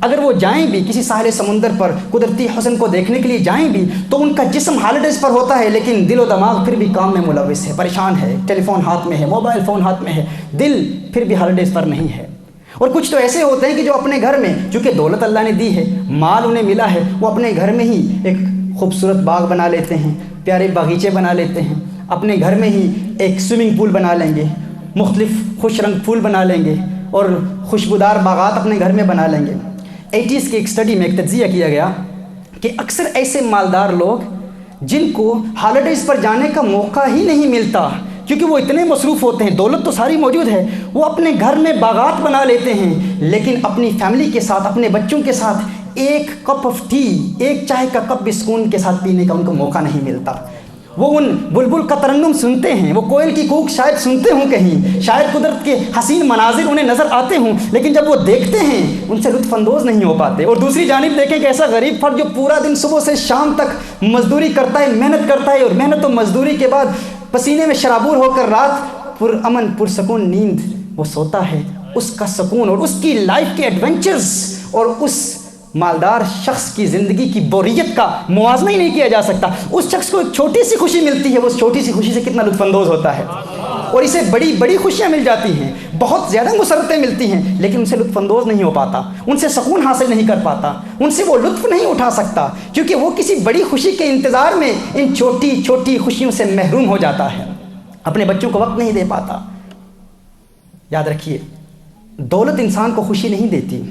اگر وہ جائیں بھی کسی ساحل سمندر پر قدرتی حسن کو دیکھنے کے لیے جائیں بھی تو ان کا جسم ہالیڈیز پر ہوتا ہے، لیکن دل و دماغ پھر بھی کام میں ملوث ہے، پریشان ہے، ٹیلی فون ہاتھ میں ہے، موبائل فون ہاتھ میں ہے، دل پھر بھی ہالیڈیز پر نہیں ہے۔ اور کچھ تو ایسے ہوتے ہیں کہ جو اپنے گھر میں، چونکہ دولت اللہ نے دی ہے، مال انہیں ملا ہے، وہ اپنے گھر میں ہی ایک خوبصورت باغ بنا لیتے ہیں، پیارے باغیچے بنا لیتے ہیں، اپنے گھر میں ہی ایک سوئمنگ پول بنا لیں گے، مختلف خوش رنگ پھول بنا لیں گے اور خوشبودار باغات اپنے گھر میں بنا لیں گے۔ 80s کی ایک سٹڈی میں ایک تجزیہ کیا گیا کہ اکثر ایسے مالدار لوگ جن کو ہالیڈیز پر جانے کا موقع ہی نہیں ملتا کیونکہ وہ اتنے مصروف ہوتے ہیں، دولت تو ساری موجود ہے، وہ اپنے گھر میں باغات بنا لیتے ہیں، لیکن اپنی فیملی کے ساتھ، اپنے بچوں کے ساتھ ایک کپ آف ٹی، ایک چائے کا کپ بھی سکون کے ساتھ پینے کا ان کو موقع نہیں ملتا۔ وہ ان بلبل کا ترنم سنتے ہیں، وہ کوئل کی کوک شاید سنتے ہوں کہیں، شاید قدرت کے حسین مناظر انہیں نظر آتے ہوں، لیکن جب وہ دیکھتے ہیں ان سے لطف اندوز نہیں ہو پاتے۔ اور دوسری جانب دیکھیں کہ ایسا غریب فرد جو پورا دن صبح سے شام تک مزدوری کرتا ہے، محنت کرتا ہے، اور محنت و مزدوری کے بعد پسینے میں شرابور ہو کر رات پر امن پرسکون نیند وہ سوتا ہے، اس کا سکون اور اس کی لائف کے ایڈونچرز اور اس مالدار شخص کی زندگی کی بوریت کا موازنہ ہی نہیں کیا جا سکتا۔ اس شخص کو ایک چھوٹی سی خوشی ملتی ہے، وہ اس چھوٹی سی خوشی سے کتنا لطف اندوز ہوتا ہے، اور اسے بڑی بڑی خوشیاں مل جاتی ہیں، بہت زیادہ مسرتیں ملتی ہیں، لیکن ان سے لطف اندوز نہیں ہو پاتا، ان سے سکون حاصل نہیں کر پاتا، ان سے وہ لطف نہیں اٹھا سکتا، کیونکہ وہ کسی بڑی خوشی کے انتظار میں ان چھوٹی چھوٹی خوشیوں سے محروم ہو جاتا ہے، اپنے بچوں کو وقت نہیں دے پاتا۔ یاد رکھیے، دولت انسان کو خوشی نہیں دیتی۔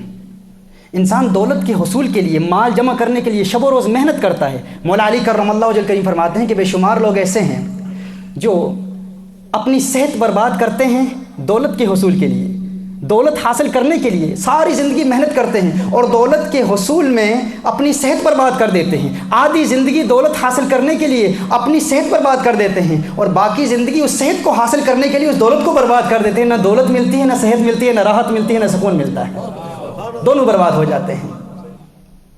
انسان دولت کے حصول کے لیے، مال جمع کرنے کے لیے شب و روز محنت کرتا ہے۔ مولا علی کرم اللہ وجہ کریم فرماتے ہیں کہ بے شمار لوگ ایسے ہیں جو اپنی صحت برباد کرتے ہیں دولت کے حصول کے لیے، دولت حاصل کرنے کے لیے ساری زندگی محنت کرتے ہیں اور دولت کے حصول میں اپنی صحت برباد کر دیتے ہیں، آدھی زندگی دولت حاصل کرنے کے لیے اپنی صحت برباد کر دیتے ہیں اور باقی زندگی اس صحت کو حاصل کرنے کے لیے اس دولت کو برباد کر دیتے ہیں۔ نہ دولت ملتی ہے، نہ صحت ملتی ہے، نہ راحت ملتی ہے، نہ سکون ملتا ہے، دونوں برباد ہو جاتے ہیں۔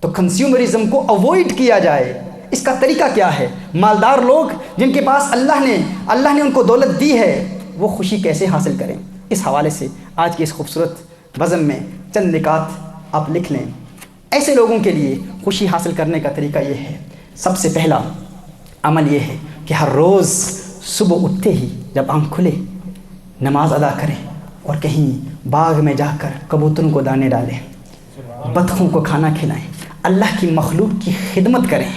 تو کنزیومرزم کو اوائڈ کیا جائے، اس کا طریقہ کیا ہے؟ مالدار لوگ جن کے پاس اللہ نے ان کو دولت دی ہے، وہ خوشی کیسے حاصل کریں؟ اس حوالے سے آج کی اس خوبصورت بزم میں چند نکات آپ لکھ لیں۔ ایسے لوگوں کے لیے خوشی حاصل کرنے کا طریقہ یہ ہے، سب سے پہلا عمل یہ ہے کہ ہر روز صبح اٹھتے ہی جب آنکھ کھلے نماز ادا کریں اور کہیں باغ میں جا کر کبوتروں کو دانے ڈالیں، بطخوں کو کھانا کھلائیں، اللہ کی مخلوق کی خدمت کریں۔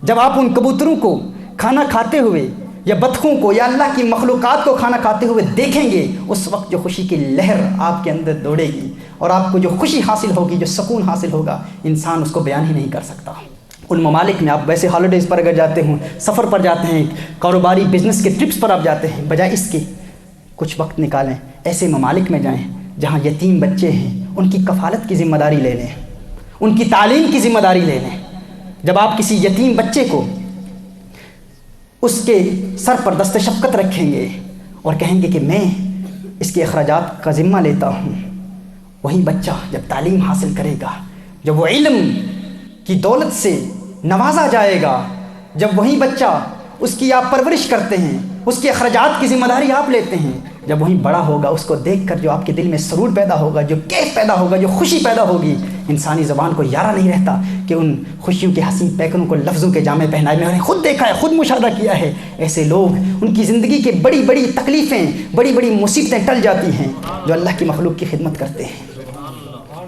جب آپ ان کبوتروں کو کھانا کھاتے ہوئے یا بطخوں کو یا اللہ کی مخلوقات کو کھانا کھاتے ہوئے دیکھیں گے، اس وقت جو خوشی کی لہر آپ کے اندر دوڑے گی اور آپ کو جو خوشی حاصل ہوگی، جو سکون حاصل ہوگا، انسان اس کو بیان ہی نہیں کر سکتا۔ ان ممالک میں آپ ویسے ہالیڈیز پر اگر جاتے ہوں، سفر پر جاتے ہیں، کاروباری بزنس کے ٹرپس پر آپ جاتے ہیں، بجائے اس کے کچھ وقت نکالیں، ایسے ممالک میں جائیں جہاں یتیم بچے ہیں، ان کی کفالت کی ذمہ داری لے لیں، ان کی تعلیم کی ذمہ داری لے لیں۔ جب آپ کسی یتیم بچے کو اس کے سر پر دست شفقت رکھیں گے اور کہیں گے کہ میں اس کے اخراجات کا ذمہ لیتا ہوں، وہی بچہ جب تعلیم حاصل کرے گا، جب وہ علم کی دولت سے نوازا جائے گا، جب وہی بچہ اس کی آپ پرورش کرتے ہیں، اس کے اخراجات کی ذمہ داری آپ لیتے ہیں، جب وہی بڑا ہوگا، اس کو دیکھ کر جو آپ کے دل میں سرور پیدا ہوگا، جو کیف پیدا ہوگا، جو خوشی پیدا ہوگی، انسانی زبان کو یارہ نہیں رہتا کہ ان خوشیوں کے حسین پیکروں کو لفظوں کے جامع پہنائے۔ میں نے خود دیکھا ہے، خود مشاہدہ کیا ہے، ایسے لوگ ان کی زندگی کے بڑی بڑی تکلیفیں، بڑی بڑی مصیبتیں ٹل جاتی ہیں جو اللہ کی مخلوق کی خدمت کرتے ہیں۔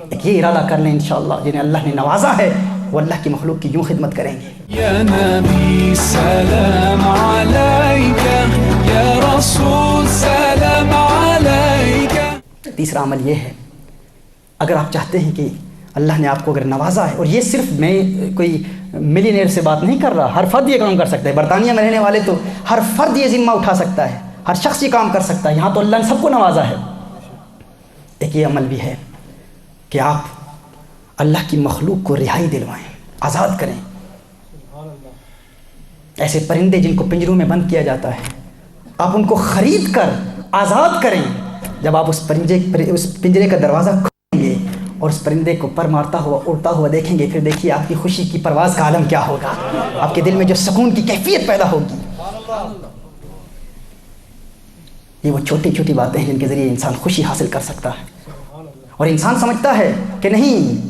ایک یہ ارادہ کر لیں انشاءاللہ، جنہیں اللہ نے نوازا ہے وہ اللہ کی مخلوق کی یوں خدمت کریں گے۔ یا نبی سلام علیکہ، یا رسول سلام علیکہ۔ تیسرا عمل یہ ہے، اگر آپ چاہتے ہیں کہ اللہ نے آپ کو اگر نوازا ہے، اور یہ صرف میں کوئی ملینئر سے بات نہیں کر رہا، ہر فرد یہ کام کر سکتا ہے، برطانیہ میں رہنے والے تو ہر فرد یہ ذمہ اٹھا سکتا ہے، ہر شخص یہ کام کر سکتا ہے، یہاں تو اللہ نے سب کو نوازا ہے۔ ایک یہ عمل بھی ہے کہ آپ اللہ کی مخلوق کو رہائی دلوائیں، آزاد کریں۔ ایسے پرندے جن کو پنجروں میں بند کیا جاتا ہے، آپ ان کو خرید کر آزاد کریں۔ جب آپ اس پنجرے کا دروازہ کھولیں گے اور اس پرندے کو پر مارتا ہوا اڑتا ہوا دیکھیں گے، پھر دیکھیے آپ کی خوشی کی پرواز کا عالم کیا ہوگا، آپ کے دل میں جو سکون کی کیفیت پیدا ہوگی۔ یہ وہ چھوٹی چھوٹی باتیں ہیں جن کے ذریعے انسان خوشی حاصل کر سکتا ہے۔ اور انسان سمجھتا ہے کہ نہیں،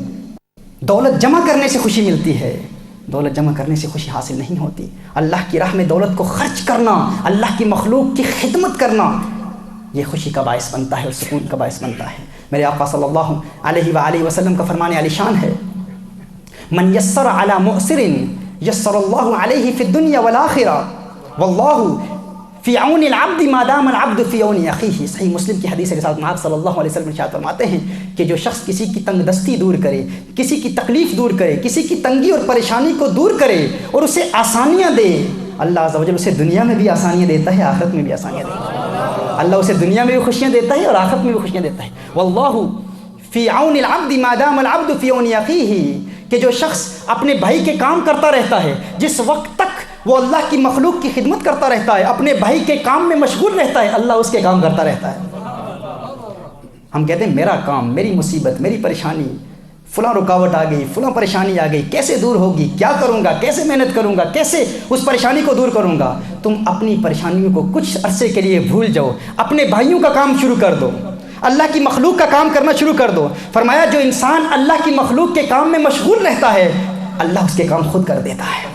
دولت جمع کرنے سے خوشی ملتی ہے، دولت جمع کرنے سے خوشی حاصل نہیں ہوتی۔ اللہ کی راہ میں دولت کو خرچ کرنا، اللہ کی مخلوق کی خدمت کرنا، یہ خوشی کا باعث بنتا ہے اور سکون کا باعث بنتا ہے۔ میرے آقا صلی اللہ علیہ وآلہ وسلم کا فرمان عالی شان ہے، من یسر علی مؤسر یسر اللہ علیہ فی الدنیا والآخرہ واللہ فی عون العبد ما دام العبد فی عون اخیہ۔ صحیح مسلم کی حدیث کے ساتھ محمد صلی اللہ علیہ وسلم ارشاد فرماتے ہیں کہ جو شخص کسی کی تنگ دستی دور کرے، کسی کی تکلیف دور کرے، کسی کی تنگی اور پریشانی کو دور کرے اور اسے آسانیاں دے، اللہ عز و جل اسے دنیا میں بھی آسانیاں دیتا ہے، آخرت میں بھی آسانیاں دیتا ہے۔ اللہ اسے دنیا میں بھی خوشیاں دیتا ہے اور آخرت میں بھی خوشیاں دیتا ہے۔ واللہ فی عون العبد ما دام العبد فی عون اخیہ، کہ جو شخص اپنے بھائی کے کام کرتا رہتا ہے، جس وقت تک وہ اللہ کی مخلوق کی خدمت کرتا رہتا ہے، اپنے بھائی کے کام میں مشغول رہتا ہے، اللہ اس کے کام کرتا رہتا ہے۔ ہم کہتے ہیں میرا کام، میری مصیبت، میری پریشانی، فلاں رکاوٹ آ گئی، فلاں پریشانی آ گئی، کیسے دور ہوگی، کیا کروں گا، کیسے محنت کروں گا، کیسے اس پریشانی کو دور کروں گا۔ تم اپنی پریشانیوں کو کچھ عرصے کے لیے بھول جاؤ، اپنے بھائیوں کا کام شروع کر دو، اللہ کی مخلوق کا کام کرنا شروع کر دو۔ فرمایا جو انسان اللہ کی مخلوق کے کام میں مشغول رہتا ہے، اللہ اس کے کام خود کر دیتا ہے،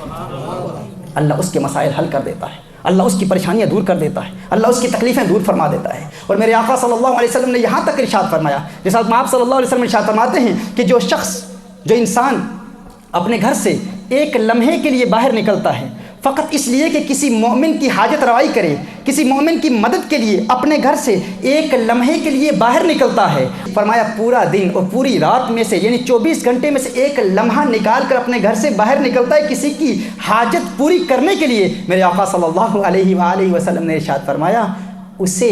اللہ اس کے مسائل حل کر دیتا ہے، اللہ اس کی پریشانیاں دور کر دیتا ہے، اللہ اس کی تکلیفیں دور فرما دیتا ہے۔ اور میرے آقا صلی اللہ علیہ وسلم نے یہاں تک ارشاد فرمایا، جیسا آپ صلی اللہ علیہ وسلم ارشاد فرماتے ہیں کہ جو شخص، جو انسان اپنے گھر سے ایک لمحے کے لیے باہر نکلتا ہے فقط اس لیے کہ کسی مومن کی حاجت روائی کرے، کسی مومن کی مدد کے لیے اپنے گھر سے ایک لمحے کے لیے باہر نکلتا ہے، فرمایا پورا دن اور پوری رات میں سے یعنی 24 گھنٹے میں سے ایک لمحہ نکال کر اپنے گھر سے باہر نکلتا ہے کسی کی حاجت پوری کرنے کے لیے، میرے آقا صلی اللہ علیہ وآلہ وسلم نے ارشاد فرمایا اسے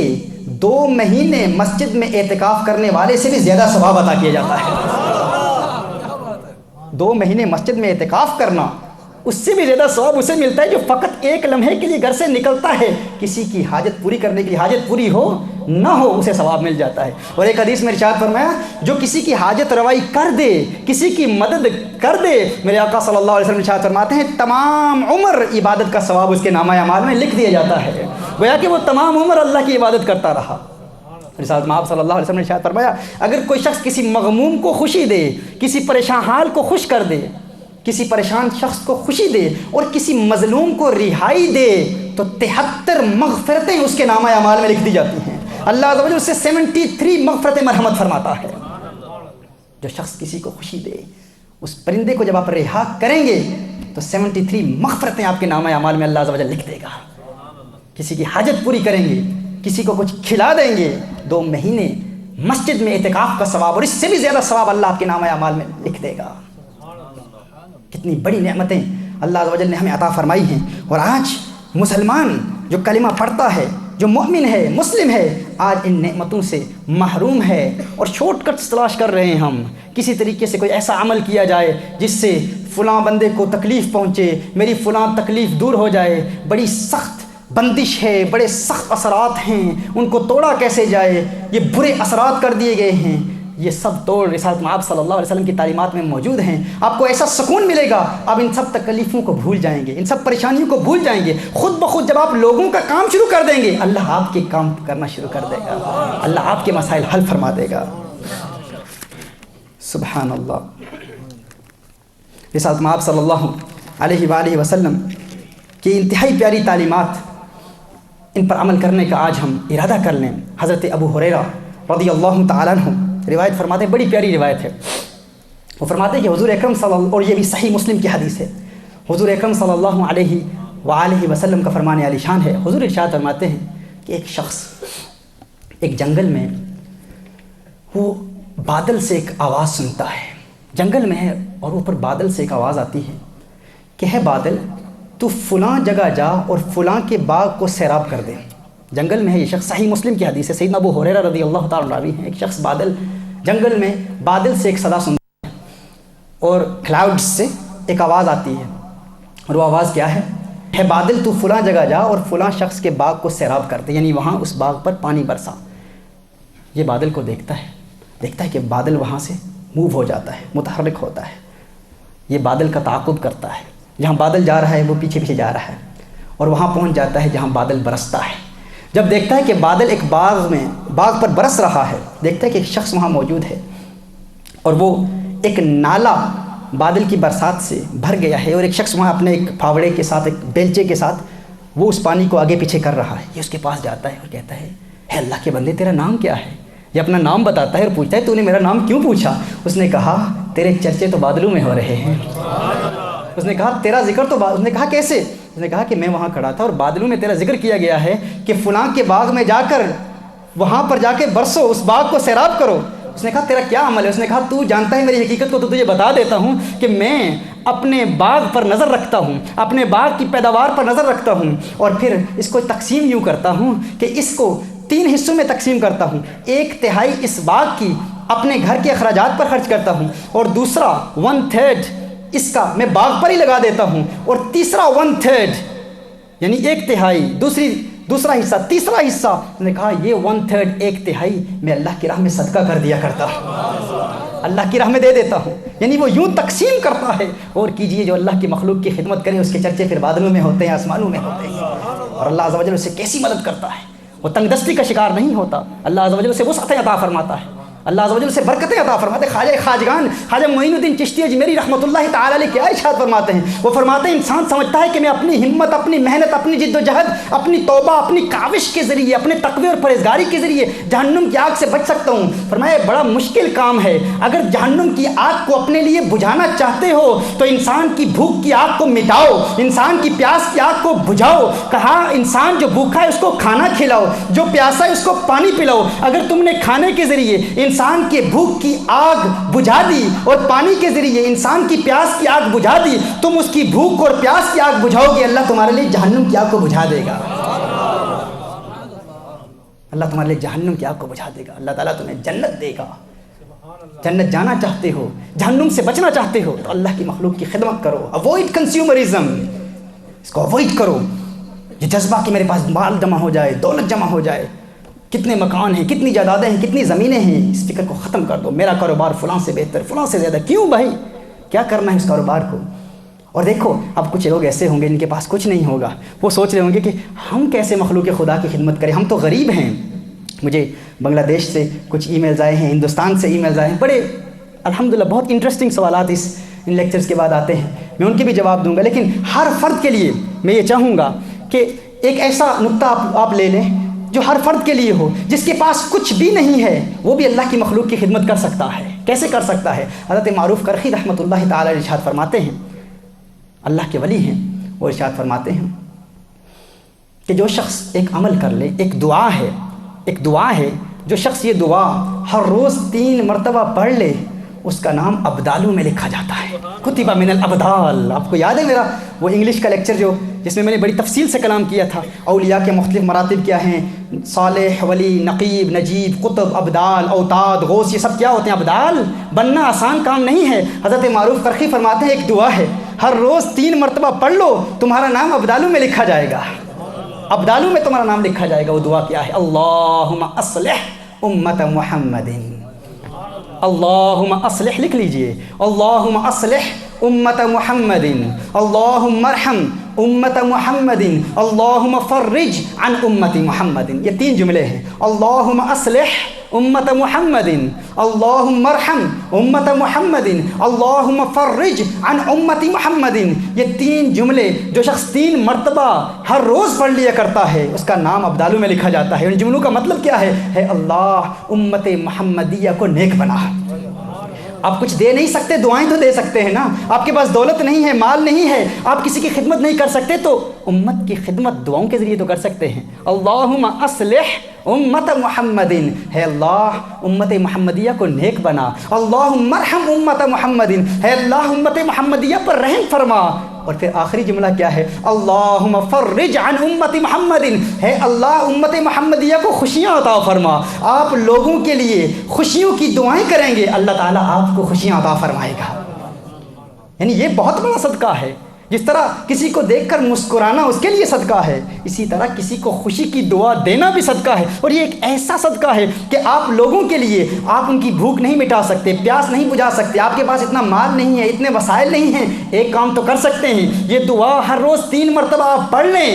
2 مہینے مسجد میں اعتکاف کرنے والے سے بھی زیادہ ثواب عطا کیا جاتا ہے۔ 2 مہینے مسجد میں اعتکاف کرنا، اس سے بھی زیادہ ثواب اسے ملتا ہے جو فقط 1 لمحے کے لیے گھر سے نکلتا ہے، کسی کی حاجت پوری کرنے کے لیے، حاجت پوری ہو نہ ہو اسے ثواب مل جاتا ہے۔ اور ایک حدیث میں ارشاد فرمایا جو کسی کی حاجت روائی کر دے، کسی کی مدد کر دے، میرے آقا صلی اللہ علیہ وسلم ارشاد فرماتے ہیں تمام عمر عبادت کا ثواب اس کے نامہ اعمال میں لکھ دیا جاتا ہے، گویا کہ وہ تمام عمر اللہ کی عبادت کرتا رہا۔ رسالت میں آپ صلی اللہ علیہ وسلم نے ارشاد فرمایا اگر کوئی شخص کسی مغموم کو خوشی دے، کسی پریشان حال کو خوش کر دے، کسی پریشان شخص کو خوشی دے اور کسی مظلوم کو رہائی دے تو 73 مغفرتیں اس کے نامہ اعمال میں لکھ دی جاتی ہیں۔ اللہ عز و جل اس سے 73 مغفرت مرحمت فرماتا ہے۔ جو شخص کسی کو خوشی دے، اس پرندے کو جب آپ رہا کریں گے تو 73 مغفرتیں آپ کے نامہ اعمال میں اللہ عز و جل لکھ دے گا۔ کسی کی حاجت پوری کریں گے، کسی کو کچھ کھلا دیں گے، 2 مہینے مسجد میں اعتکاف کا ثواب اور اس سے بھی زیادہ ثواب اللہ آپ کے نامہ اعمال میں لکھ دے گا۔ کتنی بڑی نعمتیں اللہ عز و جل نے ہمیں عطا فرمائی ہیں، اور آج مسلمان جو کلمہ پڑھتا ہے، جو مومن ہے، مسلم ہے، آج ان نعمتوں سے محروم ہے اور شارٹ کٹس تلاش کر رہے ہیں۔ ہم کسی طریقے سے کوئی ایسا عمل کیا جائے جس سے فلاں بندے کو تکلیف پہنچے، میری فلاں تکلیف دور ہو جائے، بڑی سخت بندش ہے، بڑے سخت اثرات ہیں، ان کو توڑا کیسے جائے، یہ برے اثرات کر دیے گئے ہیں۔ یہ سب توڑ رسالت میں آپ صلی اللہ علیہ وسلم کی تعلیمات میں موجود ہیں۔ آپ کو ایسا سکون ملے گا، آپ ان سب تکلیفوں کو بھول جائیں گے، ان سب پریشانیوں کو بھول جائیں گے۔ خود بخود جب آپ لوگوں کا کام شروع کر دیں گے، اللہ آپ کے کام کرنا شروع کر دے گا، اللہ آپ کے مسائل حل فرما دے گا۔ سبحان اللہ۔ رسالت میں آپ صلی اللہ علیہ وآلہ وسلم کی انتہائی پیاری تعلیمات، ان پر عمل کرنے کا آج ہم ارادہ کر لیں۔ حضرت ابو ہریرہ رضی اللہ تعالیٰ عنہ روایت فرماتے ہیں، بڑی پیاری روایت ہے۔ وہ فرماتے ہیں کہ حضور اکرم صلی اللہ، اور یہ بھی صحیح مسلم کی حدیث ہے، حضور اکرم صلی اللہ علیہ وآلہ وسلم کا فرمان عالی شان ہے۔ حضور ارشاد فرماتے ہیں کہ ایک شخص ایک جنگل میں، وہ بادل سے ایک آواز سنتا ہے، جنگل میں ہے اور اوپر بادل سے ایک آواز آتی ہے کہ ہے بادل تو فلاں جگہ جا اور فلاں کے باغ کو سیراب کر دے۔ جنگل میں ہے یہ شخص، صحیح مسلم کی حدیث ہے، سیدنا ابو ہریرہ رضی اللہ تعالیٰ عنہ راوی ہیں، ایک شخص جنگل میں بادل سے ایک صدا سنتا ہے اور کلاؤڈ سے ایک آواز آتی ہے، اور وہ آواز کیا ہے بادل تو فلاں جگہ جا اور فلاں شخص کے باغ کو سیراب کر دے، یعنی وہاں اس باغ پر پانی برسا۔ یہ بادل کو دیکھتا ہے کہ بادل وہاں سے موو ہو جاتا ہے، متحرک ہوتا ہے۔ یہ بادل کا تعاقب کرتا ہے، جہاں بادل جا رہا ہے وہ پیچھے پیچھے جا رہا ہے، اور وہاں پہنچ جاتا ہے جہاں بادل برستا ہے۔ جب دیکھتا ہے کہ بادل ایک باغ پر برس رہا ہے، دیکھتا ہے کہ ایک شخص وہاں موجود ہے اور وہ ایک نالا بادل کی برسات سے بھر گیا ہے، اور ایک شخص وہاں اپنے ایک پھاوڑے کے ساتھ، ایک بیلچے کے ساتھ وہ اس پانی کو آگے پیچھے کر رہا ہے۔ یہ اس کے پاس جاتا ہے اور کہتا ہے اے اللہ کے بندے تیرا نام کیا ہے؟ یہ اپنا نام بتاتا ہے اور پوچھتا ہے تو نے میرا نام کیوں پوچھا؟ اس نے کہا تیرے چرچے تو بادلوں میں ہو رہے ہیں۔ اس نے کہا تیرا ذکر تو اس نے کہا کیسے؟ اس نے کہا کہ میں وہاں کھڑا تھا اور بادلوں میں تیرا ذکر کیا گیا ہے کہ فلاں کے باغ میں جا کر وہاں پر جا کے برسو، اس باغ کو سیراب کرو۔ اس نے کہا تیرا کیا عمل ہے؟ اس نے کہا تو جانتا ہے میری حقیقت کو، تو تجھے بتا دیتا ہوں کہ میں اپنے باغ پر نظر رکھتا ہوں، اپنے باغ کی پیداوار پر نظر رکھتا ہوں، اور پھر اس کو تقسیم یوں کرتا ہوں کہ اس کو 3 حصوں میں تقسیم کرتا ہوں۔ 1/3 اس باغ کی اپنے گھر کے اخراجات پر خرچ کرتا ہوں، اور دوسرا 1/3 اس کا میں باغ پر ہی لگا دیتا ہوں، اور تیسرا 1/3 یعنی 1/3 دوسرا حصہ، تیسرا حصہ اس نے کہا یہ 1/3 1/3 میں اللہ کی راہ میں صدقہ کر دیا کرتا ہوں، اللہ کی راہ میں دے دیتا ہوں۔ یعنی وہ یوں تقسیم کرتا ہے۔ اور کیجئے جو اللہ کی مخلوق کی خدمت کرے اس کے چرچے پھر بادلوں میں ہوتے ہیں، آسمانوں میں ہوتے ہیں، اور اللہ عز و جل اسے کیسی مدد کرتا ہے، وہ تنگ دستی کا شکار نہیں ہوتا، اللہ عز و جل اسے وسعتیں عطا فرماتا ہے، اللہ عز و جل سے برکتیں عطا فرماتے ہیں۔ خواجہ خواجگان خواجہ معین الدین چشتی اجمیری رحمۃ اللہ تعالی علیہ کیا ارشاد فرماتے ہیں؟ وہ فرماتے ہیں انسان سمجھتا ہے کہ میں اپنی ہمت، اپنی محنت، اپنی جد و جہد، اپنی توبہ، اپنی کاوش کے ذریعے، اپنے تقوی اور پرہیزگاری کے ذریعے جہنم کی آگ سے بچ سکتا ہوں۔ فرمایا بڑا مشکل کام ہے، اگر جہنم کی آگ کو اپنے لیے بجھانا چاہتے ہو تو انسان کی بھوک کی آگ کو مٹاؤ، انسان کی پیاس کی آگ کو بجھاؤ۔ کہا انسان جو بھوکا ہے اس کو کھانا کھلاؤ، جو پیاسا ہے اس کو پانی پلاؤ۔ اگر تم نے کھانے کے ذریعے انسان کے بھوک کی آگ بجھا دی اور پانی کے ذریعے انسان کی پیاس کی آگ بجھا دی، تم اس کی بھوک اور پیاس کی آگ بجھاؤ گے، اللہ تمہارے لیے جہنم کی آگ کو بجھا دے گا۔ اللہ تمہارے لیے جہنم کی آگ کو بجھا دے گا، اللہ تعالیٰ تمہیں جنت دے گا۔ جنت جانا چاہتے ہو، جہنم سے بچنا چاہتے ہو تو اللہ کی مخلوق کی خدمت کرو، اوائڈ کنزیومرزم، اس کو اوائڈ کرو۔ یہ جذبہ کہ میرے پاس مال جمع ہو جائے، دولت جمع ہو جائے، کتنے مکان ہیں، کتنی جائیدادیں ہیں، کتنی زمینیں ہیں، اس فکر کو ختم کر دو۔ میرا کاروبار فلاں سے بہتر، فلاں سے زیادہ، کیوں بھائی؟ کیا کرنا ہے اس کاروبار کو؟ اور دیکھو اب کچھ لوگ ایسے ہوں گے جن کے پاس کچھ نہیں ہوگا، وہ سوچ رہے ہوں گے کہ ہم کیسے مخلوق خدا کی خدمت کریں، ہم تو غریب ہیں۔ مجھے بنگلہ دیش سے کچھ ای میلز آئے ہیں، ہندوستان سے ای میلز آئے ہیں، بڑے الحمدللہ بہت انٹرسٹنگ سوالات ان لیکچرز کے بعد آتے ہیں، میں ان کے بھی جواب دوں گا۔ لیکن ہر فرد کے لیے میں یہ چاہوں گا کہ ایک ایسا نقطہ آپ لے لیں جو ہر فرد کے لیے ہو، جس کے پاس کچھ بھی نہیں ہے وہ بھی اللہ کی مخلوق کی خدمت کر سکتا ہے۔ کیسے کر سکتا ہے؟ حضرت معروف کرخی رحمۃ اللہ تعالی ارشاد فرماتے ہیں، اللہ کے ولی ہیں، وہ ارشاد فرماتے ہیں کہ جو شخص ایک عمل کر لے، ایک دعا ہے، جو شخص یہ دعا ہر روز 3 مرتبہ پڑھ لے، اس کا نام ابدالوں میں لکھا جاتا ہے، کتب من الابدال۔ آپ کو یاد ہے میرا وہ انگلش کا لیکچر جس میں نے بڑی تفصیل سے کلام کیا تھا، اولیاء کے مختلف مراتب کیا ہیں، صالح، ولی، نقیب، نجیب، قطب، ابدال، اوتاد، غوث، یہ سب کیا ہوتے ہیں؟ ابدال بننا آسان کام نہیں ہے۔ حضرت معروف کرخی فرماتے ہیں ایک دعا ہے، ہر روز 3 مرتبہ پڑھ لو، تمہارا نام ابدالوں میں لکھا جائے گا، ابدالوں میں تمہارا نام لکھا جائے گا۔ وہ دعا کیا ہے؟ اللہم اصلح امت محمد، اللہم اصلح، لکھ لیجئے، اللہم اصلح امت محمد، اللہم ارحم امت محمد، اللہم فرج عن امت محمد۔ یہ 3 جملے ہیں، اللہم اصلح امت محمد، اللہم ارحم امت محمد، اللہم فرج عن امت محمد۔ یہ 3 جملے جو شخص 3 مرتبہ ہر روز پڑھ لیا کرتا ہے، اس کا نام ابدالوں میں لکھا جاتا ہے۔ ان جملوں کا مطلب کیا ہے اللہ امت محمدیہ کو نیک بنا۔ آپ کچھ دے نہیں سکتے، دعائیں تو دے سکتے ہیں نا۔ آپ کے پاس دولت نہیں ہے، مال نہیں ہے، آپ کسی کی خدمت نہیں کر سکتے، تو امت کی خدمت دعاؤں کے ذریعے تو کر سکتے ہیں۔ اللہم اصلح امت محمد، ہے اللہ امت محمدیہ کو نیک بنا۔ اللہم ارحم امت محمد، ہے اللہ امت محمدیہ پر رحم فرما۔ اور پھر آخری جملہ کیا ہے؟ اللہم فرج عن امت محمد، ہے اللہ امت محمدیہ کو خوشیاں عطا فرما۔ آپ لوگوں کے لیے خوشیوں کی دعائیں کریں گے، اللہ تعالیٰ آپ کو خوشیاں عطا فرمائے گا۔ یعنی یہ بہت بڑا صدقہ ہے۔ جس طرح کسی کو دیکھ کر مسکرانا اس کے لیے صدقہ ہے، اسی طرح کسی کو خوشی کی دعا دینا بھی صدقہ ہے۔ اور یہ ایک ایسا صدقہ ہے کہ آپ لوگوں کے لیے آپ ان کی بھوک نہیں مٹا سکتے، پیاس نہیں بجھا سکتے، آپ کے پاس اتنا مال نہیں ہے، اتنے وسائل نہیں ہیں، ایک کام تو کر سکتے ہیں، یہ دعا ہر روز 3 مرتبہ آپ پڑھ لیں،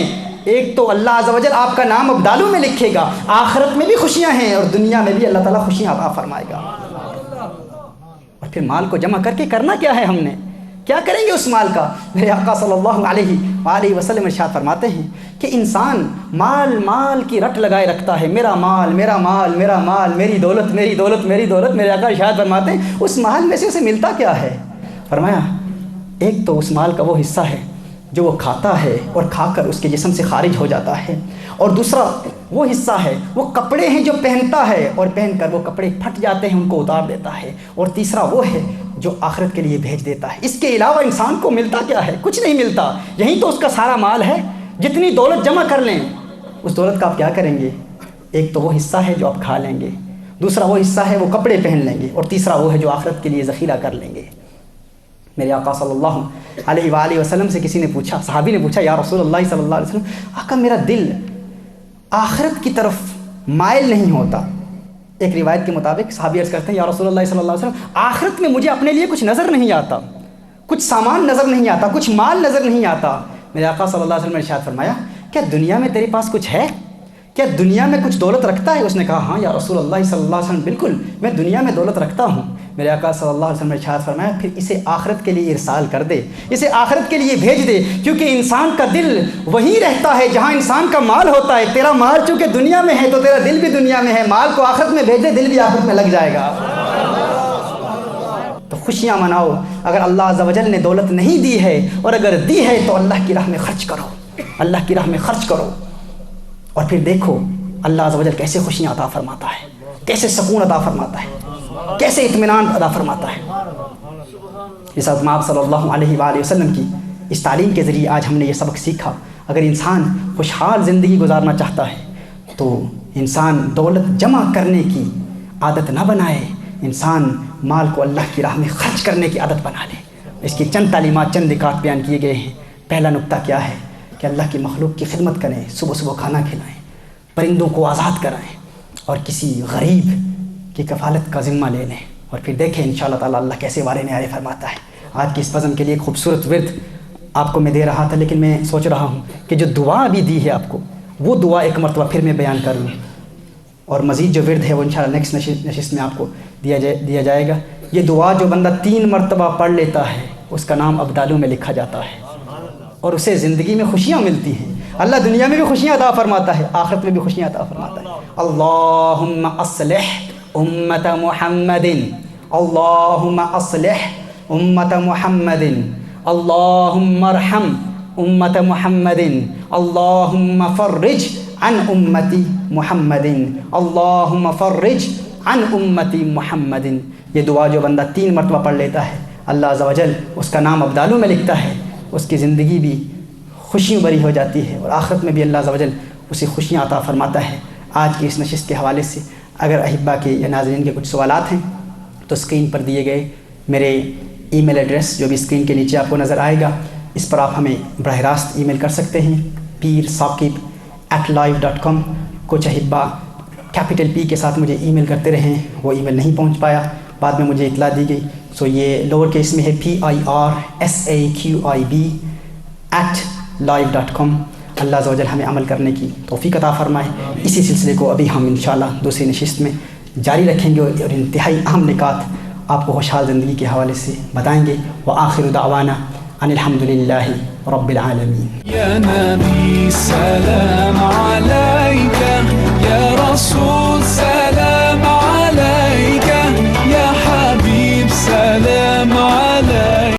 ایک تو اللہ عز و جل آپ کا نام ابدالوں میں لکھے گا، آخرت میں بھی خوشیاں ہیں اور دنیا میں بھی اللہ تعالیٰ خوشیاں عطا فرمائے گا۔ اور پھر مال کو جمع کر کے کرنا کیا ہے؟ ہم نے کیا کریں گے اس مال کا؟ میرے آقا صلی اللہ علیہ وآلہ وسلم ارشاد فرماتے ہیں کہ انسان مال کی رٹ لگائے رکھتا ہے، میرا مال میرا مال میرا مال، میری دولت میری دولت میری دولت۔ میرے آقا ارشاد فرماتے ہیں اس مال میں سے اسے ملتا کیا ہے؟ فرمایا ایک تو اس مال کا وہ حصہ ہے جو وہ کھاتا ہے اور کھا کر اس کے جسم سے خارج ہو جاتا ہے، اور دوسرا وہ حصہ ہے، وہ کپڑے ہیں جو پہنتا ہے اور پہن کر وہ کپڑے پھٹ جاتے ہیں، ان کو اتار دیتا ہے، اور تیسرا وہ ہے جو آخرت کے لیے بھیج دیتا ہے۔ اس کے علاوہ انسان کو ملتا کیا ہے؟ کچھ نہیں ملتا۔ یہی تو اس کا سارا مال ہے۔ جتنی دولت جمع کر لیں اس دولت کا آپ کیا کریں گے؟ ایک تو وہ حصہ ہے جو آپ کھا لیں گے، دوسرا وہ حصہ ہے وہ کپڑے پہن لیں گے، اور تیسرا وہ ہے جو آخرت کے لیے ذخیرہ کر لیں گے۔ میرے آقا صلی اللہ علیہ وآلہ وسلم سے کسی نے پوچھا، صحابی نے پوچھا یا رسول اللہ صلی اللہ علیہ وسلم، آقا میرا دل آخرت کی طرف مائل نہیں ہوتا۔ ایک روایت کے مطابق صحابی عرض کرتے ہیں یا رسول اللہ صلی اللہ علیہ وسلم، آخرت میں مجھے اپنے لیے کچھ نظر نہیں آتا، کچھ سامان نظر نہیں آتا، کچھ مال نظر نہیں آتا۔ میرے آقا صلی اللہ علیہ وسلم نے ارشاد فرمایا کیا دنیا میں تیرے پاس کچھ ہے؟ کیا دنیا میں کچھ دولت رکھتا ہے؟ اس نے کہا ہاں یا رسول اللہ صلی اللہ علیہ وسلم، بالکل میں دنیا میں دولت رکھتا ہوں۔ میرے آقا صلی اللہ علیہ وسلم نے ارشاد فرمایا پھر اسے آخرت کے لیے ارسال کر دے، اسے آخرت کے لیے بھیج دے، کیونکہ انسان کا دل وہیں رہتا ہے جہاں انسان کا مال ہوتا ہے۔ تیرا مال چونکہ دنیا میں ہے تو تیرا دل بھی دنیا میں ہے، مال کو آخرت میں بھیج دے، دل بھی آخرت میں لگ جائے گا۔ تو خوشیاں مناؤ۔ اگر اللہ عز و جل نے دولت نہیں دی ہے اور اگر دی ہے تو اللہ کی راہ میں خرچ کرو، اللہ کی راہ میں خرچ کرو، اور پھر دیکھو اللہ عز و جل کیسے خوشیاں عطا فرماتا ہے، کیسے سکون عطا فرماتا ہے، کیسے اطمینان عطا فرماتا ہے۔ اس حضرت آپ صلی اللہ علیہ وآلہ وسلم کی اس تعلیم کے ذریعے آج ہم نے یہ سبق سیکھا، اگر انسان خوشحال زندگی گزارنا چاہتا ہے تو انسان دولت جمع کرنے کی عادت نہ بنائے، انسان مال کو اللہ کی راہ میں خرچ کرنے کی عادت بنا لے۔ اس کی چند تعلیمات، چند نکات بیان کیے گئے ہیں۔ پہلا نقطہ کیا ہے کہ اللہ کی مخلوق کی خدمت کریں، صبح صبح کھانا کھلائیں، پرندوں کو آزاد کرائیں اور کسی غریب کی کفالت کا ذمہ لے لیں، اور پھر دیکھیں انشاءاللہ تعالیٰ اللہ کیسے وعدے نعرے فرماتا ہے۔ آج کی اس بزم کے لیے ایک خوبصورت ورد آپ کو میں دے رہا تھا، لیکن میں سوچ رہا ہوں کہ جو دعا ابھی دی ہے آپ کو، وہ دعا ایک مرتبہ پھر میں بیان کر لوں، اور مزید جو ورد ہے وہ انشاءاللہ نیکسٹ نشست میں آپ کو دیا جائے گا۔ یہ دعا جو بندہ 3 مرتبہ پڑھ لیتا ہے اس کا نام ابدالوں میں لکھا جاتا ہے، اور اسے زندگی میں خوشیاں ملتی ہیں۔ اللہ دنیا میں بھی خوشیاں عطا فرماتا ہے، آخرت میں بھی خوشیاں عطا فرماتا ہے۔ اللہم اصلح امت محمد، اللہم اصلح امت محمد، اللہم ارحم امت محمد، اللہم فرج عن امتی محمد، اللہم فرج عن امتی محمد۔ یہ دعا جو بندہ 3 مرتبہ پڑھ لیتا ہے، اللہ عز و جل اس کا نام ابدالوں میں لکھتا ہے، اس کی زندگی بھی خوشیوں بری ہو جاتی ہے، اور آخرت میں بھی اللہ عز و جل اسے خوشیاں عطا فرماتا ہے۔ آج کی اس نشست کے حوالے سے اگر احبہ کے یا ناظرین کے کچھ سوالات ہیں تو اسکرین پر دیے گئے میرے ای میل ایڈریس جو بھی اسکرین کے نیچے آپ کو نظر آئے گا، اس پر آپ ہمیں براہ راست ای میل کر سکتے ہیں، peerثاقب@live.com۔ کچھ احبہ کیپٹل پی کے ساتھ مجھے ای میل کرتے رہیں، وہ ای میل نہیں پہنچ پایا، بعد میں مجھے اطلاع دی گئی، سو یہ لوور کیس میں ہے PIRSAQIB@live.com۔ اللہ عز و جل ہمیں عمل کرنے کی توفیق عطا فرمائے۔ اسی سلسلے کو ابھی ہم انشاءاللہ دوسری نشست میں جاری رکھیں گے، اور انتہائی اہم نکات آپ کو خوشحال زندگی کے حوالے سے بتائیں گے۔ وآخر دعوانا ان الحمدللہ رب العالمین۔ يا نبي سلام عليك، يا رسول سلام